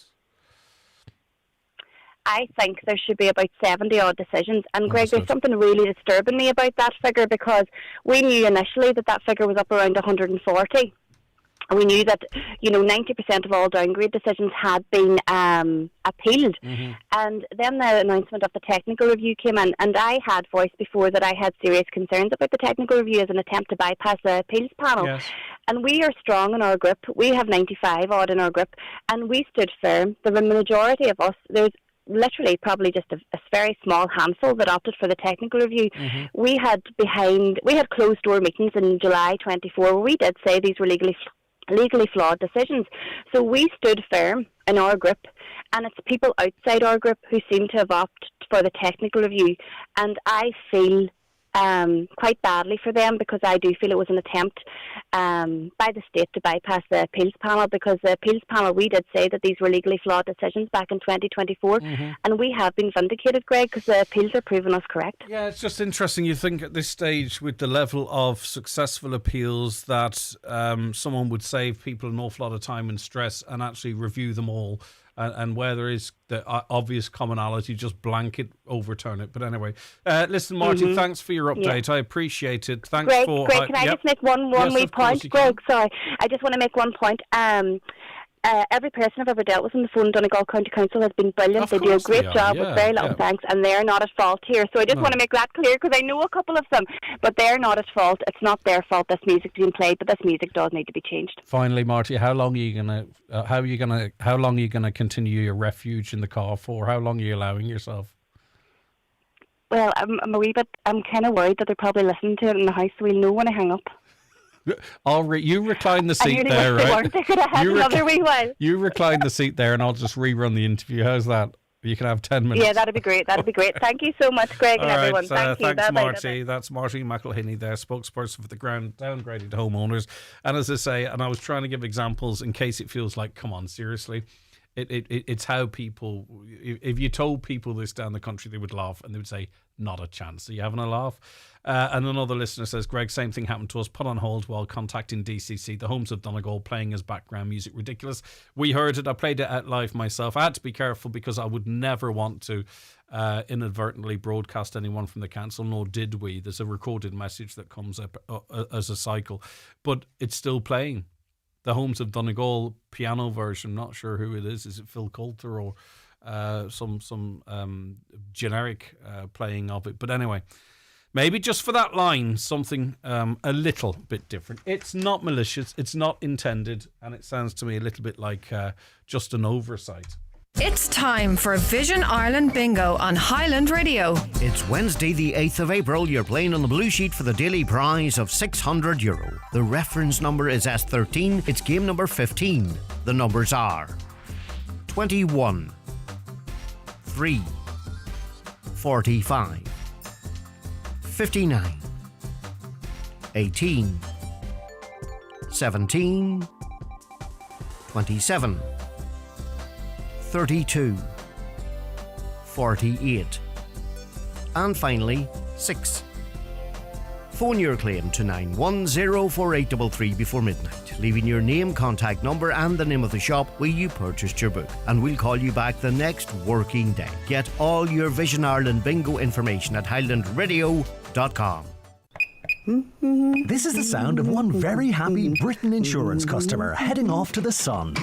I think there should be about 70 odd decisions. And Greg, there's something really disturbing me about that figure, because we knew initially that figure was up around 140. We knew that, 90% of all downgrade decisions had been appealed. Mm-hmm. And then the announcement of the technical review came in, and I had voiced before that I had serious concerns about the technical review as an attempt to bypass the appeals panel. Yes. And we are strong in our group. We have 95 odd in our group, and we stood firm. The majority of us, there's literally probably just a very small handful that opted for the technical review. Mm-hmm. We had closed door meetings in July 24 where we did say these were legally flawed decisions. So we stood firm in our group, and it's people outside our group who seem to have opted for the technical review, and I feel quite badly for them, because I do feel it was an attempt by the state to bypass the appeals panel, because the appeals panel, we did say that these were legally flawed decisions back in 2024, mm-hmm. and we have been vindicated, Greg, because the appeals are proving us correct. Yeah, it's just interesting. You think at this stage, with the level of successful appeals, that someone would save people an awful lot of time and stress and actually review them all. And where there is the obvious commonality, just blanket overturn it. But anyway, listen, Marty, thanks for your update. Yeah. I appreciate it. Thanks Greg, can I just make one wee point? Greg, sorry. I just want to make one point. every person I've ever dealt with on the phone, Donegal County Council, has been brilliant. They do a great job with very little thanks, and they're not at fault here. So I just want to make that clear, because I know a couple of them, but they're not at fault. It's not their fault this music's being played, but this music does need to be changed. Finally, Marty, how long are you gonna continue your refuge in the car for? How long are you allowing yourself? Well, I'm kind of worried that they're probably listening to it in the house, so we'll know when I hang up. You recline the seat there, right? They could have had another wee while. You recline the seat there, and I'll just rerun the interview. How's that? You can have 10 minutes. Yeah, that'd be great. Thank you so much, Greg, and everyone. Thank you. Thanks, Bye-bye. Marty. That's Marty McElhinney there, spokesperson for the downgraded homeowners. And as I say, and I was trying to give examples in case it feels like, come on, seriously. It's how people, if you told people this down the country, they would laugh and they would say, not a chance. Are you having a laugh? And another listener says, Greg, same thing happened to us. Put on hold while contacting DCC. The Homes of Donegal playing as background music. Ridiculous. We heard it. I played it out live myself. I had to be careful because I would never want to inadvertently broadcast anyone from the council, nor did we. There's a recorded message that comes up as a cycle. But it's still playing. The Homes of Donegal piano version. Not sure who it is. Is it Phil Coulter or some generic playing of it? But anyway, maybe just for that line, something a little bit different. It's not malicious. It's not intended. And it sounds to me a little bit like just an oversight. It's time for Vision Ireland Bingo on Highland Radio. It's Wednesday the 8th of April. You're playing on the blue sheet for the daily prize of €600. The reference number is S13. It's game number 15. The numbers are 21, 3, 45, 59, 18, 17, 27, 32, 48, and finally 6. Phone your claim to 9104833 before midnight, leaving your name, contact number and the name of the shop where you purchased your book, and we'll call you back the next working day. Get all your Vision Ireland bingo information at highlandradio.com. This is the sound of one very happy Britain Insurance customer heading off to the sun.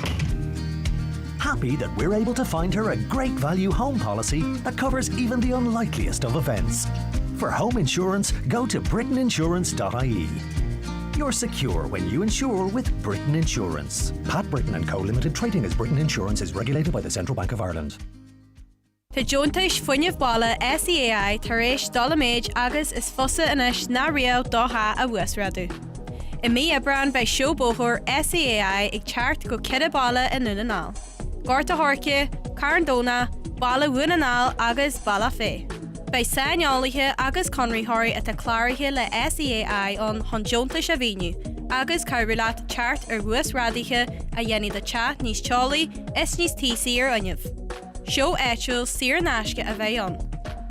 Happy that we're able to find her a great value home policy that covers even the unlikeliest of events. For home insurance, go to britainsurance.ie. You're secure when you insure with Britain Insurance. Pat Britain & Co Limited, trading as Britain Insurance, is regulated by the Central Bank of Ireland. Tá Jontais fuinneamh balla SEAI tar éis dul méid agus is fusa inis na riamh dotha a bhuas radu. I mí Abraham bei seobóthar SEAI ag teart go cide balla in nunanál. Gorta Horke, Carndona, Bala Wunanal agus Bala Fé. Bei Sainálathe agus Conrythirí at a chláirithe le SEAI on Honjontais a Bhíniu, agus Cairilat teart bhuas radaithe a dhéanamh de chat níos teolaí is níos tísaí ar ainmh. Seo éitiúil siar náisce a bheith an.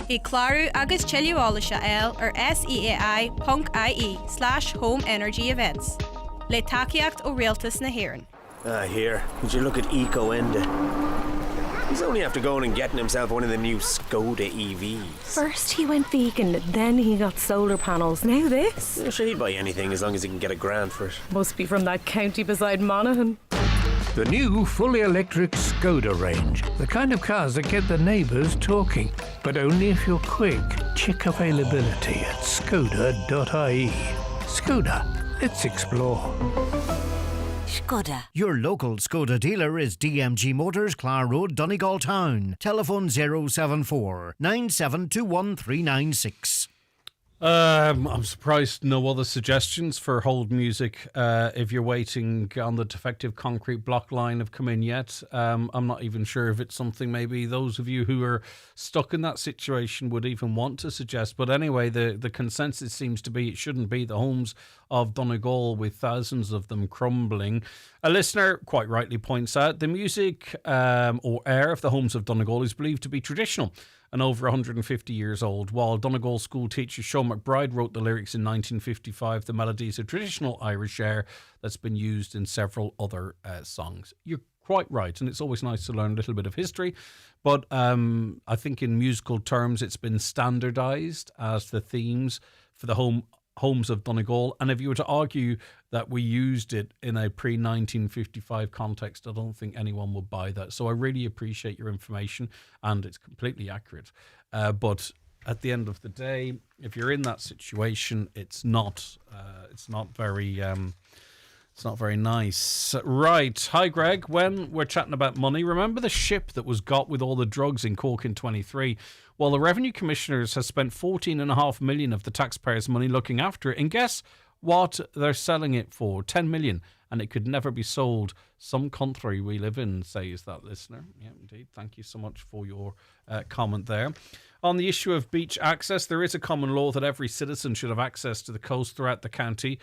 Hí chláirú agus teiliúálaise eil ar seai.ie/home energy events. Le takeíocht ó rialtas na hÉireann. Here, would you look at Eco Enda? He's only after going and getting himself one of the new Skoda EVs. First he went vegan, then he got solar panels, now this. Yeah, sure, he'd buy anything as long as he can get a grant for it. Must be from that county beside Monaghan. The new fully electric Skoda range. The kind of cars that get the neighbours talking. But only if you're quick. Check availability at skoda.ie. Skoda, let's explore. Skoda. Your local Skoda dealer is DMG Motors, Clar Road, Donegal Town. Telephone 074 9721396. I'm surprised no other suggestions for hold music if you're waiting on the defective concrete block line have come in yet. I'm not even sure if it's something maybe those of you who are stuck in that situation would even want to suggest. But anyway, the consensus seems to be it shouldn't be the Homes of Donegal with thousands of them crumbling. A listener quite rightly points out the music or air of the Homes of Donegal is believed to be traditional and over 150 years old. While Donegal school teacher Sean McBride wrote the lyrics in 1955, the melody is a traditional Irish air that's been used in several other songs. You're quite right, and it's always nice to learn a little bit of history, but I think in musical terms it's been standardised as the themes for the Home homes of Donegal. And if you were to argue that we used it in a pre-1955 context, I don't think anyone would buy that. So I really appreciate your information, and it's completely accurate. But at the end of the day, if you're in that situation, it's not very nice. Right. Hi, Greg. When we're chatting about money, remember the ship that was got with all the drugs in Cork in 23? Well, the Revenue Commissioners has spent $14.5 million of the taxpayers' money looking after it. And guess what they're selling it for? $10 million. And it could never be sold. Some country we live in, says that listener. Yeah, indeed. Thank you so much for your comment there. On the issue of beach access, there is a common law that every citizen should have access to the coast throughout the county.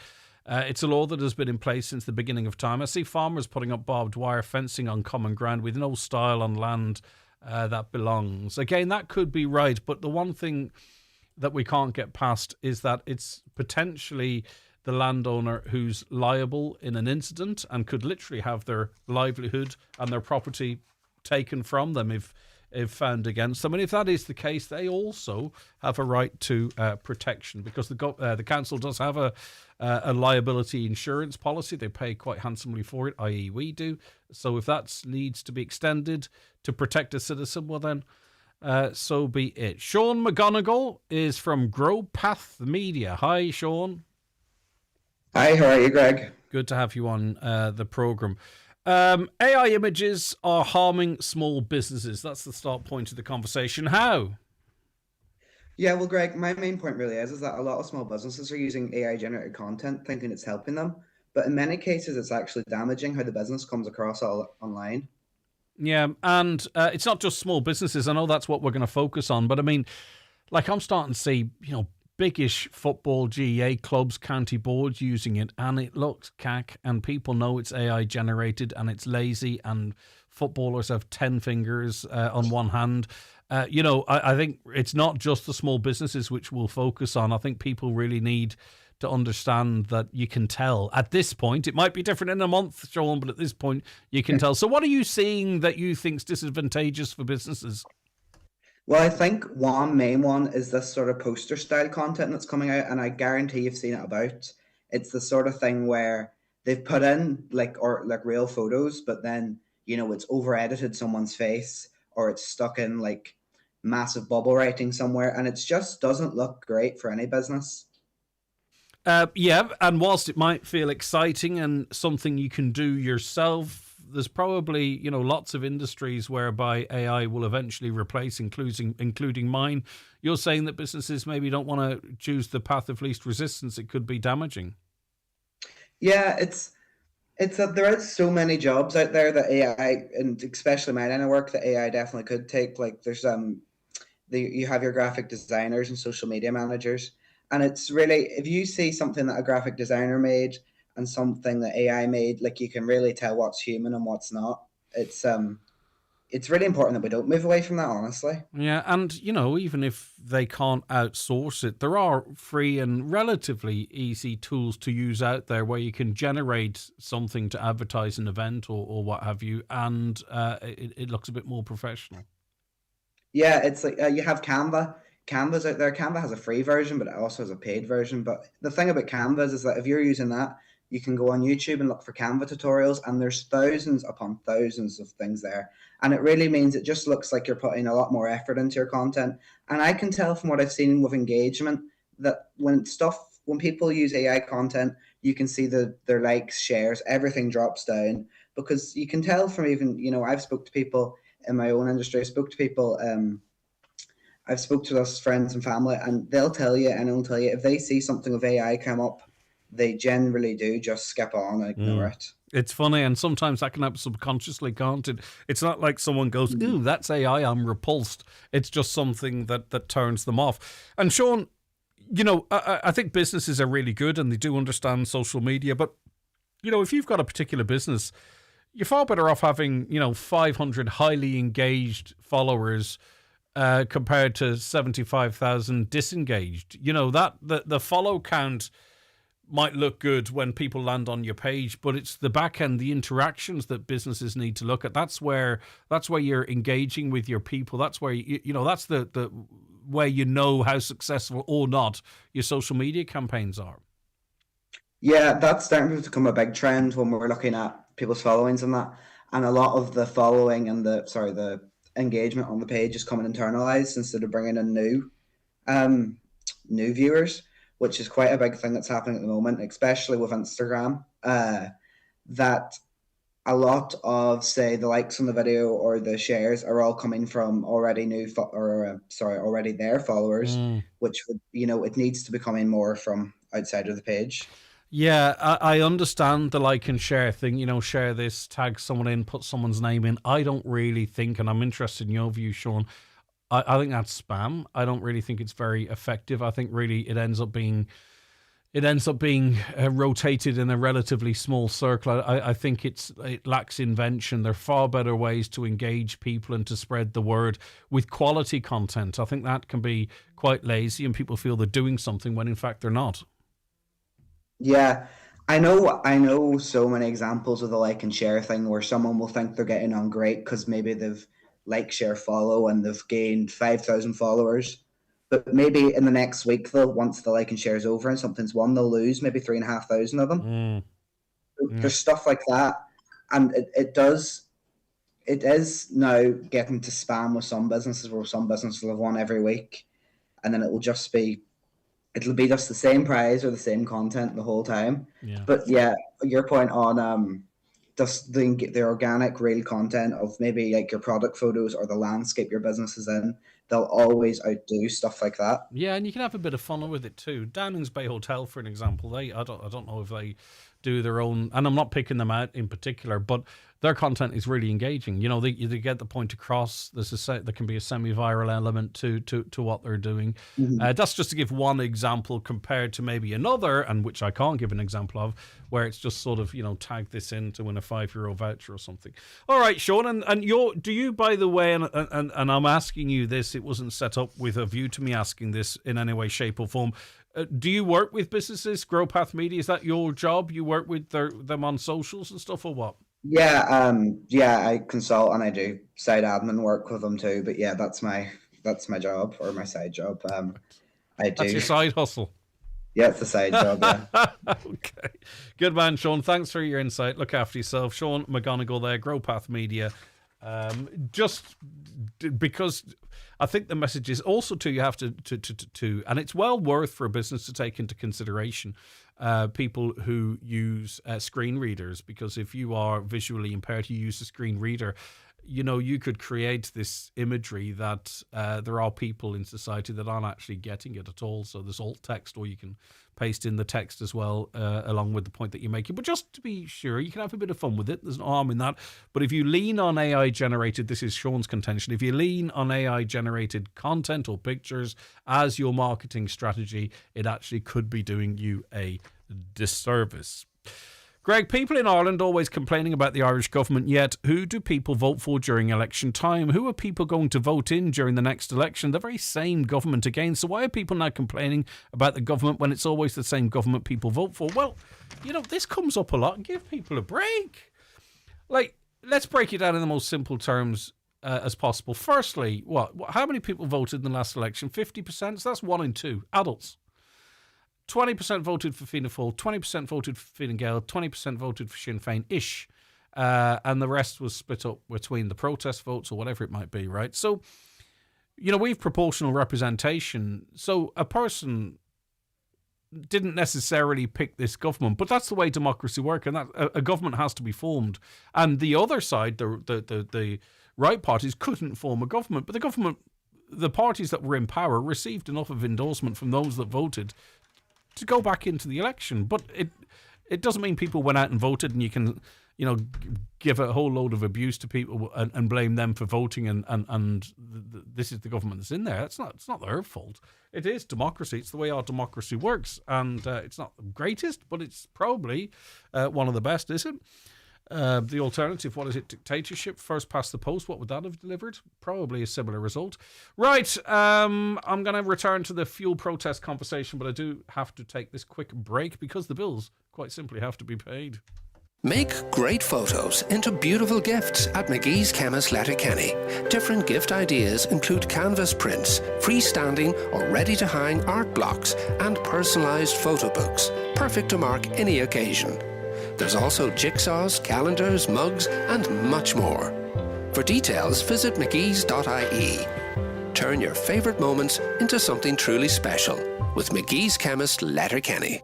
It's a law that has been in place since the beginning of time. I see farmers putting up barbed wire fencing on common ground with no style on land that belongs. Again, that could be right, but the one thing that we can't get past is that it's potentially the landowner who's liable in an incident and could literally have their livelihood and their property taken from them if found against them. And if that is the case, they also have a right to protection, because the council does have a liability insurance policy. They pay quite handsomely for it, i.e. we do. So if that needs to be extended to protect a citizen, well then, so be it. Sean McGonigal is from Grow Path Media. Hi, Sean. Hi, how are you, Greg? Good to have you on the programme. AI images are harming small businesses. That's the start point of the conversation. How? Yeah, well, Greg, my main point really is that a lot of small businesses are using AI-generated content thinking it's helping them. But in many cases, it's actually damaging how the business comes across all online. Yeah, and it's not just small businesses. I know that's what we're going to focus on. But I mean, like I'm starting to see, biggish football GA clubs, county boards using it, and it looks cack, and people know it's AI generated and it's lazy, and footballers have 10 fingers on one hand. I think it's not just the small businesses which we'll focus on. I think people really need to understand that you can tell at this point. It might be different in a month, Sean, but at this point you can tell. So what are you seeing that you think's disadvantageous for businesses? Well, I think one main one is this sort of poster style content that's coming out, and I guarantee you've seen it about. It's the sort of thing where they've put in like real photos, but then it's over edited someone's face, or it's stuck in like massive bubble writing somewhere, and it just doesn't look great for any business. Yeah, and whilst it might feel exciting and something you can do yourself, there's probably lots of industries whereby AI will eventually replace, including mine. You're saying that businesses maybe don't want to choose the path of least resistance. It could be damaging. Yeah, it's that there is so many jobs out there that AI, and especially my line of work, that AI definitely could take. Like there's you have your graphic designers and social media managers, and it's really, if you see something that a graphic designer made and something that AI made, like you can really tell what's human and what's not. It's really important that we don't move away from that, honestly. Yeah, and even if they can't outsource it, there are free and relatively easy tools to use out there where you can generate something to advertise an event or what have you, and it looks a bit more professional. Yeah, it's like you have Canva. Canva's out there. Canva has a free version, but it also has a paid version. But the thing about Canva is that if you're using that, you can go on YouTube and look for Canva tutorials, and there's thousands upon thousands of things there. And it really means it just looks like you're putting a lot more effort into your content. And I can tell from what I've seen with engagement that when people use AI content, you can see their likes, shares, everything drops down, because you can tell from even, I've spoke to people in my own industry, I've spoke to us friends and family, and they'll tell you, if they see something of AI come up, they generally do just skip on and ignore it. It's funny, and sometimes that can happen subconsciously, can't it? It's not like someone goes, ooh, that's AI, I'm repulsed. It's just something that turns them off. And Sean, I think businesses are really good and they do understand social media, but, if you've got a particular business, you're far better off having, 500 highly engaged followers compared to 75,000 disengaged. The follow count might look good when people land on your page, but it's the back end, the interactions that businesses need to look at. That's where you're engaging with your people. That's where that's the way you know how successful or not your social media campaigns are. Yeah, that's starting to become a big trend when we're looking at people's followings and that. And a lot of the following and the engagement on the page is coming internalized instead of bringing in new viewers, which is quite a big thing that's happening at the moment, especially with Instagram. That a lot of, say, the likes on the video or the shares are all coming from already already their followers, which would, it needs to be coming more from outside of the page. Yeah, I understand the like and share thing. Share this, tag someone in, put someone's name in. I don't really think, and I'm interested in your view, Sean, I think that's spam. I don't really think it's very effective. I think really it ends up being rotated in a relatively small circle. I think it lacks invention. There are far better ways to engage people and to spread the word with quality content. I think that can be quite lazy and people feel they're doing something when in fact they're not. Yeah, I know so many examples of the like and share thing where someone will think they're getting on great because maybe they've like, share, follow and they've gained 5,000 followers. But maybe in the next week, once the like and share is over and something's won, they'll lose maybe 3,500 of them. There's stuff like that. And it is now getting to spam with some businesses where some businesses will have one every week. And then it'll be just the same prize or the same content the whole time. Yeah. But yeah, your point on just the organic real content of maybe like your product photos or the landscape your business is in, they'll always outdo stuff like that. Yeah, and you can have a bit of fun with it too. Downings Bay Hotel, for an example, I don't know if they do their own, and I'm not picking them out in particular, but their content is really engaging. They get the point across. There can be a semi-viral element to what they're doing. Mm-hmm. That's just to give one example compared to maybe another, and which I can't give an example of, where it's just sort of, tag this in to win a €5 voucher or something. All right, Sean, and do you, by the way, and I'm asking you this, it wasn't set up with a view to me asking this in any way, shape or form. Do you work with businesses, GrowPath Media? Is that your job? You work with them on socials and stuff, or what? Yeah, I consult and I do side admin work with them too. But yeah, that's my job or my side job. I do. That's your side hustle. Yeah, it's a side job. Yeah. Okay, good man, Sean. Thanks for your insight. Look after yourself, Sean McGonigal. There, GrowPath Media. Just because I think the message is also too, you have to and it's well worth for a business to take into consideration people who use screen readers, because if you are visually impaired, you use a screen reader, you could create this imagery that there are people in society that aren't actually getting it at all. So there's alt text, or you can paste in the text as well, along with the point that you're making. But just to be sure, you can have a bit of fun with it. There's no harm in that. But if you lean on AI-generated, this is Sean's contention, if you lean on AI-generated content or pictures as your marketing strategy, it actually could be doing you a disservice. Greg, people in Ireland always complaining about the Irish government, yet who do people vote for during election time? Who are people going to vote in during the next election? The very same government again. So why are people now complaining about the government when it's always the same government people vote for? Well, this comes up a lot. Give people a break. Let's break it down in the most simple terms as possible. Firstly, how many people voted in the last election? 50%? So that's 1 in 2 adults. 20% voted for Fianna Fáil, 20% voted for Fine Gael, 20% voted for Sinn Féin-ish, and the rest was split up between the protest votes or whatever it might be, right? So, we've proportional representation. So a person didn't necessarily pick this government, but that's the way democracy works, and that a government has to be formed. And the other side, the right parties, couldn't form a government, but the parties that were in power received enough of endorsement from those that voted to go back into the election. But it doesn't mean people went out and voted and you can, give a whole load of abuse to people and blame them for voting and this is the government that's in there. It's not their fault. It is democracy. It's the way our democracy works. And it's not the greatest, but it's probably one of the best, is it? The alternative, what is it? Dictatorship, first past the post. What would that have delivered? Probably a similar result. Right. I'm going to return to the fuel protest conversation, but I do have to take this quick break because the bills quite simply have to be paid. Make great photos into beautiful gifts at McGee's Chemist Letterkenny. Different gift ideas include canvas prints, freestanding or ready-to-hang art blocks, and personalised photo books, perfect to mark any occasion. There's also jigsaws, calendars, mugs, and much more. For details, visit mcgees.ie. Turn your favourite moments into something truly special with McGee's Chemist Letterkenny.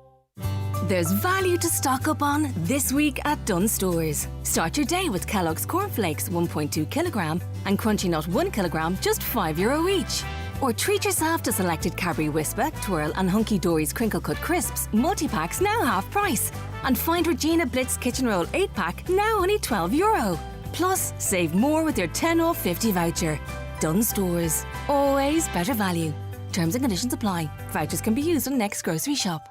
There's value to stock up on this week at Dunnes Stores. Start your day with Kellogg's Cornflakes 1.2 kilogram and Crunchy Nut 1 kilogram, just €5 each. Or treat yourself to selected Cadbury Whisper, Twirl and Hunky Dory's Crinkle Cut Crisps, multi-packs now half price. And find Regina Blitz Kitchen Roll 8-pack, now only €12. Plus, save more with your 10 off 50 voucher. Dunnes Stores. Always better value. Terms and conditions apply. Vouchers can be used on next grocery shop.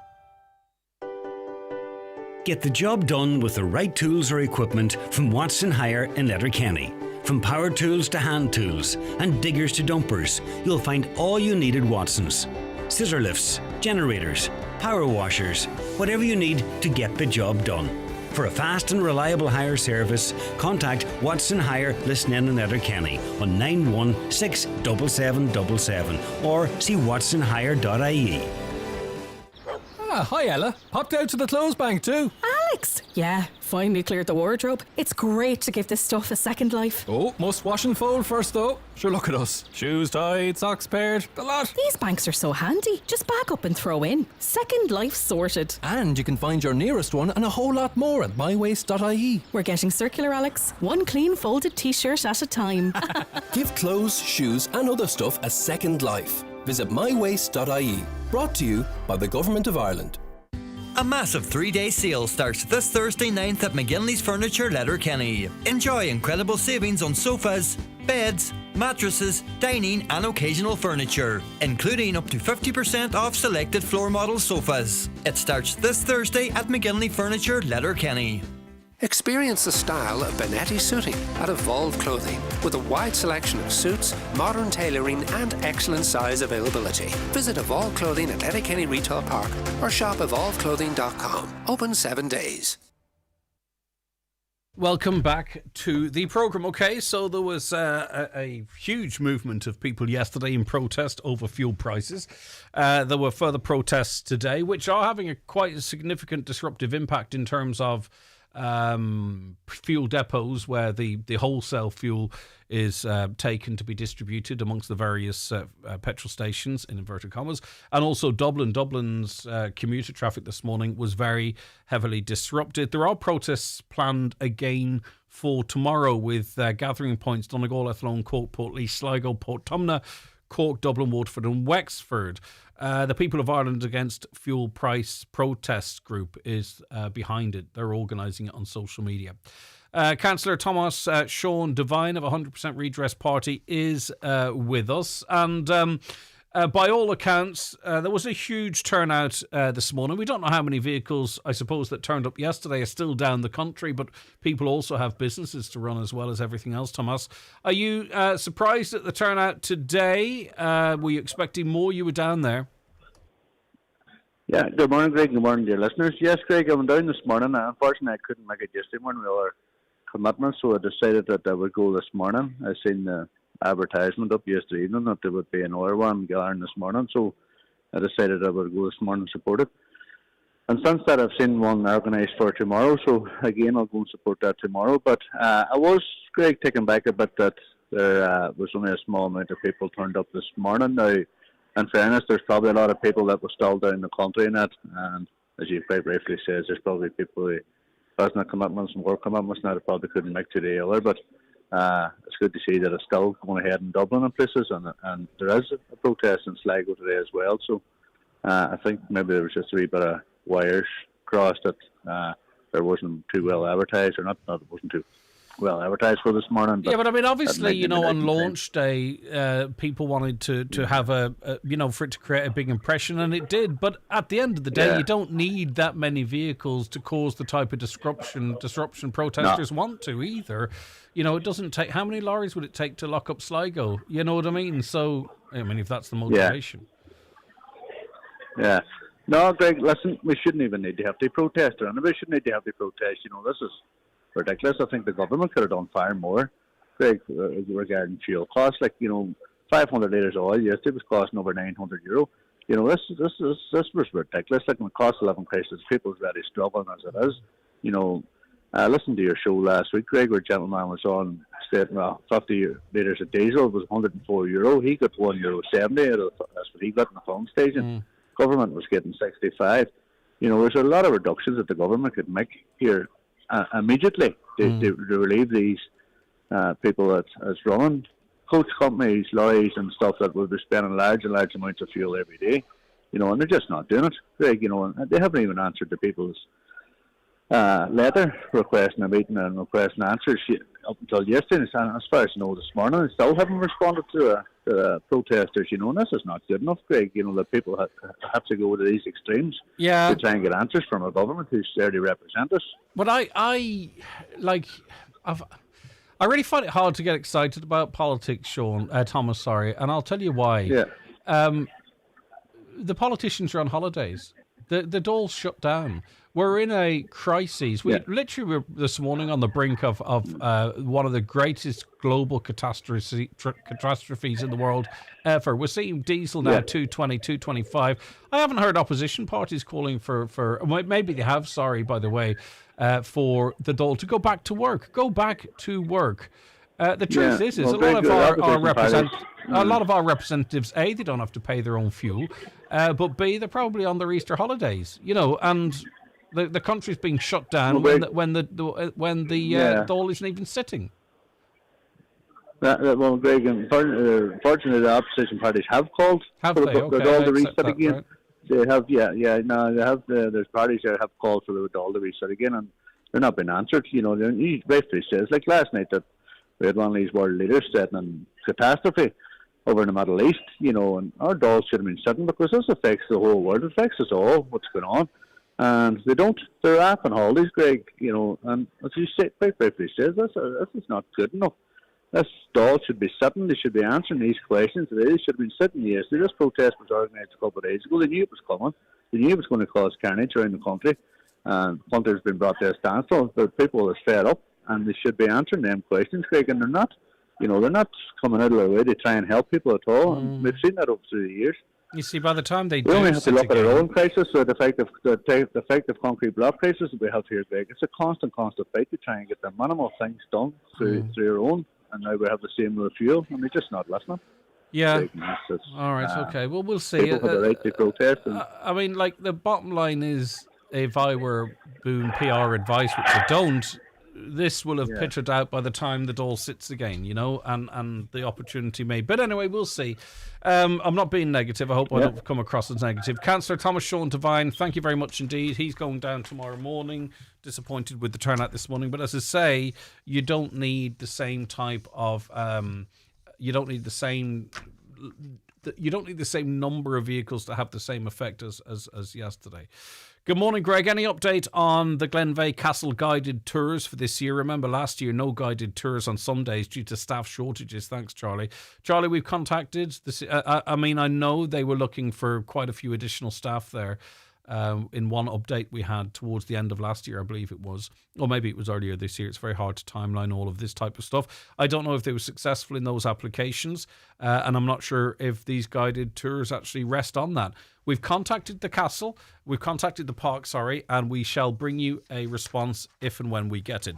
Get the job done with the right tools or equipment from Watson Hire in Letterkenny. From power tools to hand tools and diggers to dumpers, you'll find all you need at Watson's. Scissor lifts, generators, power washers, whatever you need to get the job done. For a fast and reliable hire service, contact Watson Hire Lisnanen in Letterkenny on 9167777 or see watsonhire.ie. Hi Ella. Popped out to the clothes bank too. Alex! Yeah, finally cleared the wardrobe. It's great to give this stuff a second life. Oh, must wash and fold first though. Sure, look at us. Shoes tied, socks paired, the lot. These banks are so handy. Just back up and throw in. Second life sorted. And you can find your nearest one and a whole lot more at mywaste.ie. We're getting circular, Alex. One clean folded t-shirt at a time. Give clothes, shoes and other stuff a second life. Visit mywaste.ie. Brought to you by the Government of Ireland. A massive 3-day sale starts this Thursday 9th at McGinley's Furniture, Letterkenny. Enjoy incredible savings on sofas, beds, mattresses, dining and occasional furniture, including up to 50% off selected floor model sofas. It starts this Thursday at McGinley Furniture, Letterkenny. Experience the style of Benetti suiting at Evolve Clothing with a wide selection of suits, modern tailoring and excellent size availability. Visit Evolve Clothing at Letterkenny Retail Park or shop evolveclothing.com. Open 7 days. Welcome back to the programme. Okay, so there was a huge movement of people yesterday in protest over fuel prices. There were further protests today, which are having a quite significant disruptive impact in terms of fuel depots where the wholesale fuel is taken to be distributed amongst the various petrol stations, in inverted commas, and also Dublin. Dublin's commuter traffic this morning was very heavily disrupted. There are protests planned again for tomorrow with gathering points Donegal, Athlone, Cork, Portlaoise, Sligo, Portumna, Cork, Dublin, Waterford and Wexford. The People of Ireland Against Fuel Price Protest Group is behind it. They're organising it on social media. Councillor Thomas Sean Devine of 100% Redress Party is with us. And by all accounts, there was a huge turnout this morning. We don't know how many vehicles, I suppose, that turned up yesterday are still down the country, but people also have businesses to run as well as everything else, Thomas. Are you surprised at the turnout today? Were you expecting more? You were down there. Yeah, good morning, Greg. Good morning, dear listeners. Yes, Greg, I went down this morning. Unfortunately, I couldn't make it yesterday morning with other commitments, so I decided that I would go this morning. I seen the advertisement up yesterday evening that there would be another one going this morning, so I decided I would go this morning and support it. And since that, I've seen one organised for tomorrow, so again, I'll go and support that tomorrow. But I was, Greg, taken back a bit that there was only a small amount of people turned up this morning. Now, in fairness, there's probably a lot of people that were still down the country in that, and as you quite rightly says, there's probably people who business commitments and work commitments now that probably couldn't make today either, but it's good to see that it's still going ahead in Dublin and places, and there is a protest in Sligo today as well, so I think maybe there was just a wee bit of wires crossed that there wasn't too well advertised, or not it wasn't too well advertised for this morning. But yeah, but I mean, obviously, on launch day, people wanted to have for it to create a big impression, and it did. But at the end of the day, you don't need that many vehicles to cause the type of disruption protesters want to either. It doesn't take. How many lorries would it take to lock up Sligo? You know what I mean? So, I mean, if that's the motivation. Yeah. No, Greg, listen, we shouldn't even need to have the protest, or anybody shouldn't need to have the protest. This is ridiculous. I think the government could have done far more, Greg, regarding fuel costs. 500 litres of oil yesterday was costing over €900. This was ridiculous. Like, the cost of living crisis, people's already struggling as it is. I listened to your show last week, Greg, where a gentleman was on stating, 50 litres of diesel was €104. He got €1.70 out of that's what he got in the phone station. Government was getting 65. There's a lot of reductions that the government could make here immediately to relieve these people that's running coach companies, lorries and stuff that will be spending large and large amounts of fuel every day. And they're just not doing it, Greg. And they haven't even answered the people's letter requesting a meeting and requesting answers up until yesterday. And as far as I know, this morning, they still haven't responded to protesters. And this is not good enough, Greg. That people have to go to these extremes to try and get answers from a government who's there to represent us. But I really find it hard to get excited about politics, Thomas. Sorry, and I'll tell you why. Yeah. The politicians are on holidays. The Dáil's shut down. We're in a crisis. We literally were this morning on the brink of one of the greatest global catastrophes in the world ever. We're seeing diesel now 220, 225. I haven't heard opposition parties calling for maybe they have, sorry, by the way, for the Dáil to go back to work. Go back to work. The truth is a lot of our representatives, A, they don't have to pay their own fuel, but B, they're probably on their Easter holidays, and the country's being shut down when the Dáil isn't even sitting. Well, Greg, unfortunately, the opposition parties have called for the Dáil to reset again. Right? They have, they have. There's parties that have called for the Dáil to reset again, and they're not being answered. He rightfully says, like last night, that we had one of these world leaders setting a catastrophe over in the Middle East, and our Dáil should have been sitting because this affects the whole world. It affects us all, what's going on. And they don't. They're off on holidays, Greg, and as you say, quite rightfully says, this is not good enough. This Dáil should be sitting. They should be answering these questions. They should have been sitting yesterday. This protest was organised a couple of days ago. They knew it was coming. They knew it was going to cause carnage around the country. And the country's been brought to a standstill. The people are fed up, and they should be answering them questions, Greg, and they're not. They're not coming out of their way to try and help people at all. And we've seen that over through the years. You see, by the time they we only have to look at our own crisis, so the effective concrete block crisis that we have here, Greg. It's a constant fight to try and get the minimal things done through our own, and now we have the same with the fuel, and they're just not listening. Yeah. All right. Okay. Well, we'll see. People have the right to protest. I mean, the bottom line is, if I were doing PR advice, which I don't, this will have petered out by the time the Dáil sits again, and the opportunity may. But anyway, we'll see. I'm not being negative. I hope I don't come across as negative. Councillor Thomas Sean Devine, thank you very much indeed. He's going down tomorrow morning. Disappointed with the turnout this morning. But as I say, you don't need the same type of... you don't need the same number of vehicles to have the same effect as yesterday. Good morning, Greg. Any update on the Glenveigh Castle guided tours for this year? Remember last year, no guided tours on some days due to staff shortages. Thanks, Charlie. Charlie, we've contacted... I know they were looking for quite a few additional staff there. In one update we had towards the end of last year, I believe it was, or maybe it was earlier this year. It's very hard to timeline all of this type of stuff. I don't know if they were successful in those applications, and I'm not sure if these guided tours actually rest on that. We've contacted the castle, we've contacted the park, and we shall bring you a response if and when we get it.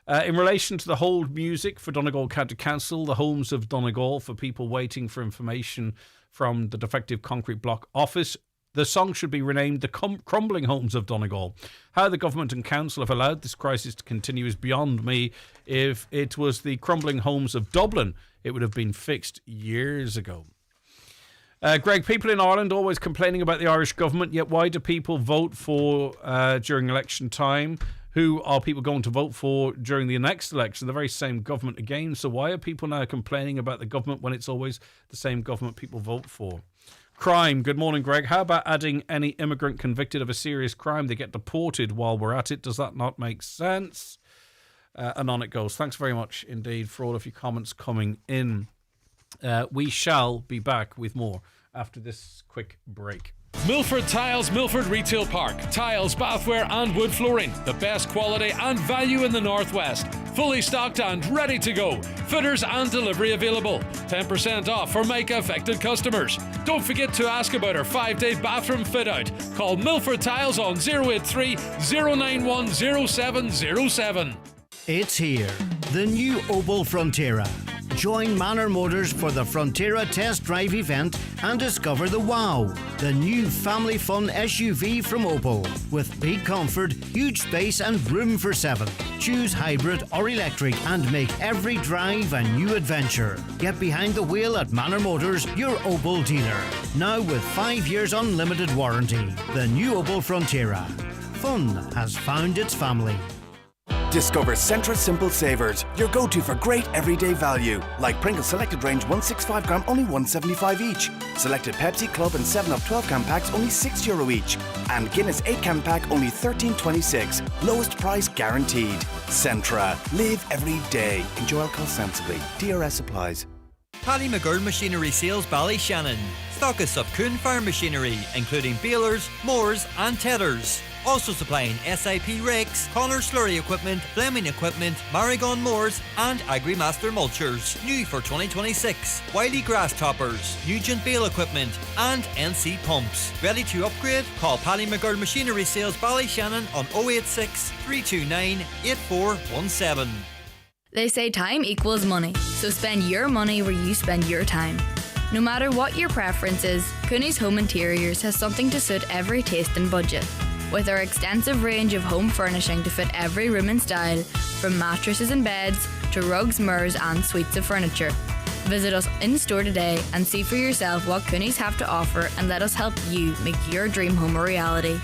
In relation to the hold music for Donegal County Council, the Homes of Donegal, for people waiting for information from the defective concrete block office, the song should be renamed the Crumbling Homes of Donegal. How the government and council have allowed this crisis to continue is beyond me. If it was the Crumbling Homes of Dublin, it would have been fixed years ago. Greg, people in Ireland always complaining about the Irish government, yet why do people vote for during election time? Who are people going to vote for during the next election? The very same government again. So why are people now complaining about the government when it's always the same government people vote for? Crime. Good morning, Greg. How about adding any immigrant convicted of a serious crime? They get deported while we're at it. Does that not make sense? And on it goes. Thanks very much indeed for all of your comments coming in. We shall be back with more after this quick break. Milford Tiles, Milford Retail Park. Tiles, bathware and wood flooring. The best quality and value in the Northwest. Fully stocked and ready to go. Fitters and delivery available. 10% off for Mica affected customers. Don't forget to ask about our 5-day bathroom fit out. Call Milford Tiles on 083 091 0707. It's here, the new Opel Frontera. Join Manor Motors for the Frontera Test Drive event and discover the wow, the new family fun SUV from Opel. With big comfort, huge space and room for 7. Choose hybrid or electric and make every drive a new adventure. Get behind the wheel at Manor Motors, your Opel dealer. Now with 5 years unlimited warranty. The new Opel Frontera. Fun has found its family. Discover Centra Simple Savers, your go-to for great everyday value. Like Pringles Selected Range 165 gram, only $1.75 each. Selected Pepsi, Club and 7-Up 12-can packs, only €6 each. And Guinness 8-can pack, only $13.26. Lowest price guaranteed. Centra. Live every day. Enjoy alcohol sensibly. DRS applies. Paddy McGurn Machinery Sales Ballyshannon. Stockists of Kuhn Farm Machinery, including balers, mowers and tedders. Also supplying SIP rakes, Connor slurry equipment, Fleming equipment, Marigon mowers and Agrimaster mulchers. New for 2026. Wiley grass toppers, Nugent bale equipment and NC pumps. Ready to upgrade? Call Paddy McGurn Machinery Sales Ballyshannon on 086 329 8417. They say time equals money, so spend your money where you spend your time. No matter what your preference is, Cooney's Home Interiors has something to suit every taste and budget. With our extensive range of home furnishing to fit every room and style, from mattresses and beds to rugs, mirrors and suites of furniture. Visit us in store today and see for yourself what Cooney's have to offer and let us help you make your dream home a reality.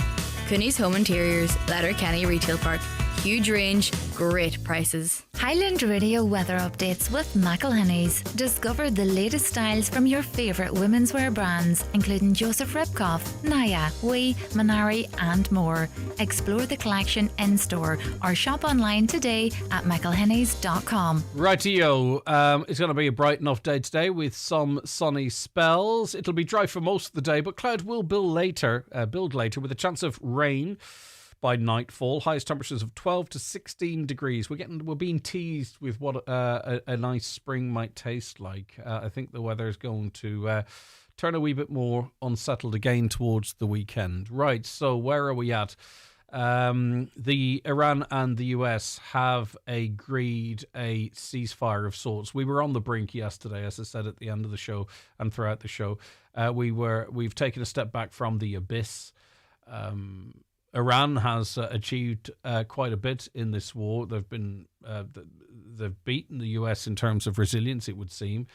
Cooney's Home Interiors, Letterkenny Retail Park. Huge range, great prices. Highland Radio weather updates with McElhinney's. Discover the latest styles from your favourite women's wear brands, including Joseph Ribkoff, Naya, Wee, Manari and more. Explore the collection in-store or shop online today at mcilhenneys.com. Rightio, it's going to be a bright enough day today with some sunny spells. It'll be dry for most of the day, but cloud will build later with a chance of rain by nightfall. Highest temperatures of 12 to 16 degrees. We're being teased with what a nice spring might taste like. I think the weather is going to turn a wee bit more unsettled again towards the weekend. Right, so where are we at? The Iran and the US have agreed a ceasefire of sorts. We were on the brink yesterday, as I said at the end of the show and throughout the show. We've taken a step back from the abyss. Iran has achieved quite a bit in this war. They've beaten the US in terms of resilience, it would seem,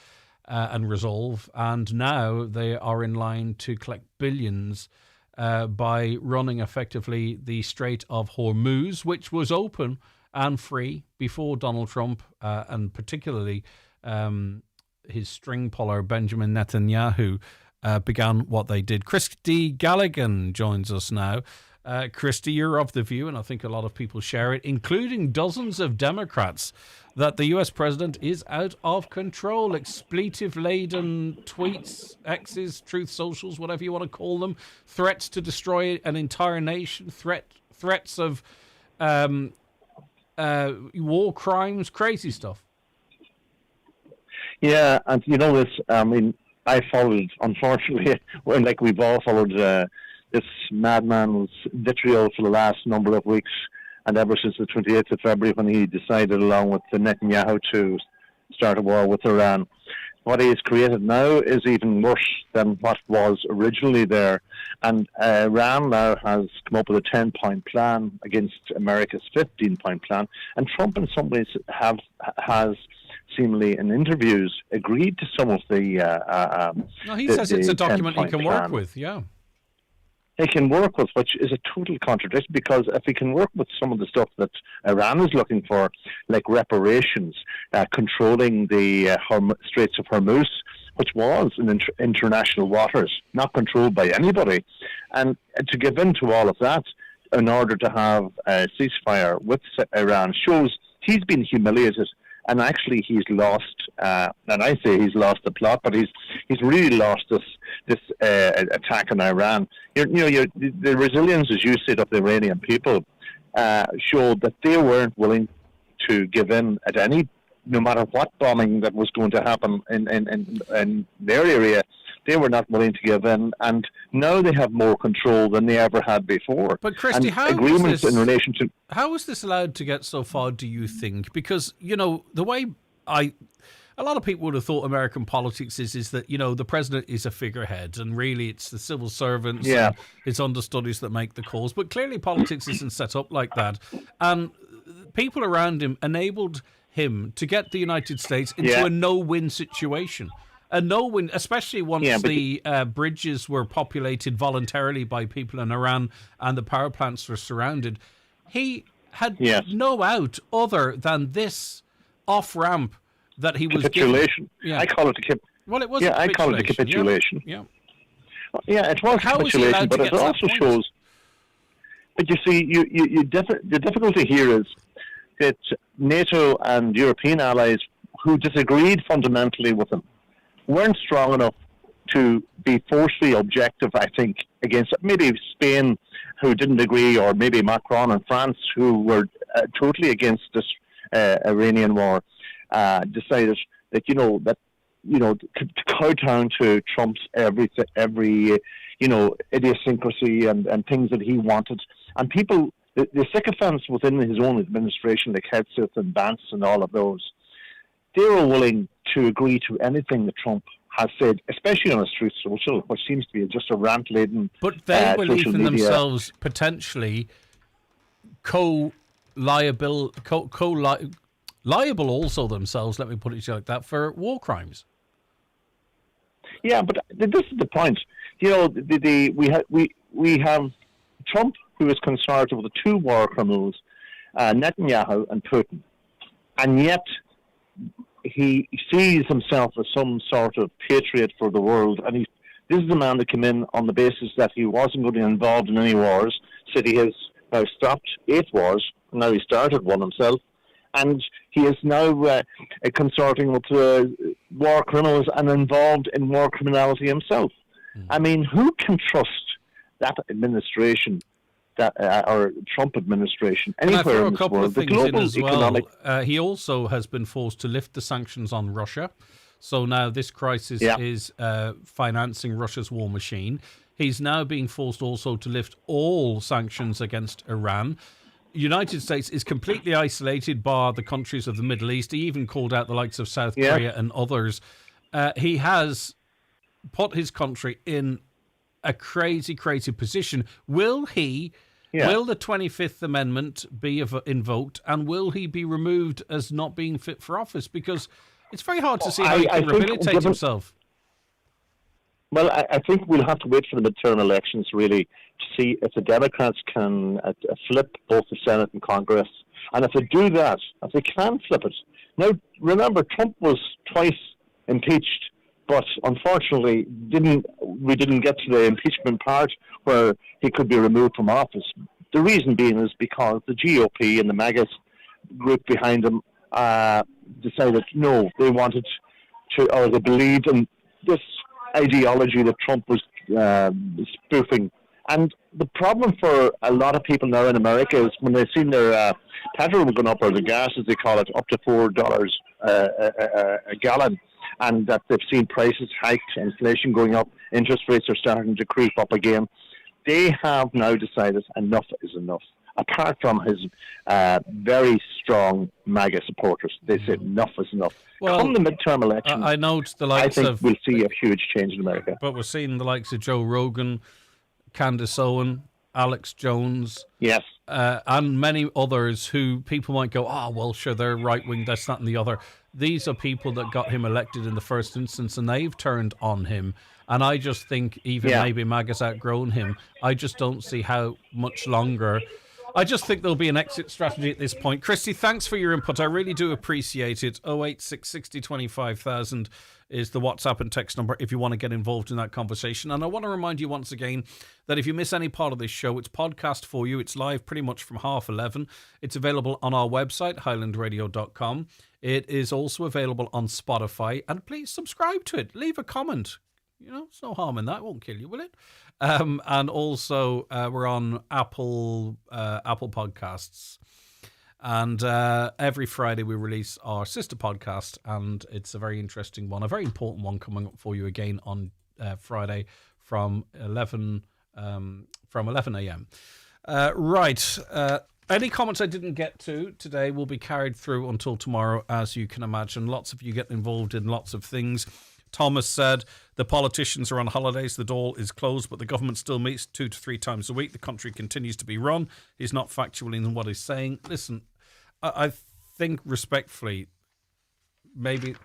and resolve. And now they are in line to collect billions by running effectively the Strait of Hormuz, which was open and free before Donald Trump and particularly his string puller Benjamin Netanyahu began what they did. Christy Galligan joins us now. Christy, you're of the view, and I think a lot of people share it, including dozens of Democrats, that the US president is out of control. Expletive-laden tweets, X's, truth socials, whatever you want to call them, threats to destroy an entire nation, threats of war crimes, crazy stuff. Yeah, and you know this, I mean, I followed, unfortunately, like we've all followed this madman's vitriol for the last number of weeks, and ever since the 28th of February when he decided, along with Netanyahu, to start a war with Iran. What he has created now is even worse than what was originally there. And Iran now has come up with a 10-point plan against America's 15-point plan. And Trump, in some ways, has seemingly in interviews agreed to some of the he says it's a document he can work with, yeah. He can work with, which is a total contradiction, because if he can work with some of the stuff that Iran is looking for, like reparations, controlling the Straits of Hormuz, which was in international waters, not controlled by anybody, and to give in to all of that in order to have a ceasefire with Iran shows he's been humiliated and actually he's lost. And I say he's lost the plot, but he's really lost this attack on Iran. The resilience, as you said, of the Iranian people showed that they weren't willing to give in at any, no matter what bombing that was going to happen in their area. They were not willing to give in, and now they have more control than they ever had before. But Christy, how was this allowed to get so far, do you think? Because, the way a lot of people would have thought American politics is that, the president is a figurehead, and really it's the civil servants and his understudies that make the calls. But clearly politics isn't set up like that. And people around him enabled him to get the United States into a no-win situation. A no-win, especially once the bridges were populated voluntarily by people in Iran and the power plants were surrounded. He had no out other than this off-ramp that he was capitulation. Yeah. I call it well, it was. I call it a capitulation. Yeah, it was capitulation, but it also shows. But you see, the difficulty here is that NATO and European allies who disagreed fundamentally with him weren't strong enough to be forcefully objective, I think, against maybe Spain, who didn't agree, or maybe Macron and France, who were totally against this Iranian war, decided that to cow down to Trump's every idiosyncrasy and things that he wanted, and people, the sycophants within his own administration, like Hegseth and Vance and all of those, they were willing to agree to anything that Trump has said, especially on his Truth Social, which seems to be just a rant-laden But they believe in media. themselves potentially liable also themselves, let me put it like that, for war crimes. Yeah, but this is the point. We have Trump, who is consorted with the two war criminals, Netanyahu and Putin, and yet he sees himself as some sort of patriot for the world, and this is a man that came in on the basis that he wasn't going to be involved in any wars, said he has now stopped 8 wars, and now he started one himself, and he is now consorting with war criminals and involved in war criminality himself. I mean, who can trust that administration, or Trump administration, anywhere in this world? The global economic... he also has been forced to lift the sanctions on Russia. So now this crisis is financing Russia's war machine. He's now being forced also to lift all sanctions against Iran. United States is completely isolated by the countries of the Middle East. He even called out the likes of South Korea and others. He has put his country in a crazy position. Will he... Will the 25th Amendment be invoked, and will he be removed as not being fit for office? Because it's very hard to see how he can rehabilitate himself. Well, I think we'll have to wait for the midterm elections, really, to see if the Democrats can flip both the Senate and Congress. And if they do that, if they can flip it. Now, remember, Trump was twice impeached, but unfortunately, we didn't get to the impeachment part where he could be removed from office. The reason being is because the GOP and the MAGA group behind him decided no, they wanted to, or they believed in this ideology that Trump was spoofing. And the problem for a lot of people now in America is when they've seen their petrol going up, or the gas as they call it, up to $4 a gallon, and that they've seen prices hiked, inflation going up, interest rates are starting to creep up again. They have now decided enough is enough. Apart from his very strong MAGA supporters, they said enough is enough. Well, come the midterm election, I note the likes of... we'll see a huge change in America. But we're seeing the likes of Joe Rogan, Candace Owen, Alex Jones, and many others who people might go, oh, well, sure, they're right-wing, that's that and the other. These are people that got him elected in the first instance, and they've turned on him. And I just think even maybe MAGA's outgrown him. I just don't see how much longer I just think there'll be an exit strategy at this point. Christy, thanks for your input. I really do appreciate it. 086 60 25,000 is the WhatsApp and text number if you want to get involved in that conversation. And I want to remind you once again that if you miss any part of this show, it's podcast for you. It's live pretty much from 11:30. It's available on our website, highlandradio.com. It is also available on Spotify. And please subscribe to it. Leave a comment. You know, it's no harm in that. It won't kill you, will it? And also, we're on Apple Podcasts. And every Friday we release our sister podcast, and it's a very interesting one, a very important one coming up for you again on Friday from 11 a.m. Right. Any comments I didn't get to today will be carried through until tomorrow, as you can imagine. Lots of you get involved in lots of things. Thomas said the politicians are on holidays, the door is closed, but the government still meets 2 to 3 times a week. The country continues to be run. He's not factual in what he's saying. Listen, I think respectfully, maybe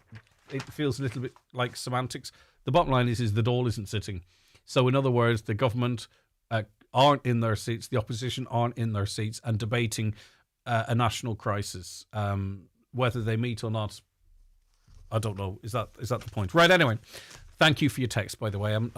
it feels a little bit like semantics. The bottom line is the door isn't sitting. So in other words, the government aren't in their seats, the opposition aren't in their seats and debating a national crisis. Whether they meet or not, I don't know. Is that the point? Right. Anyway, thank you for your text. By the way, I'm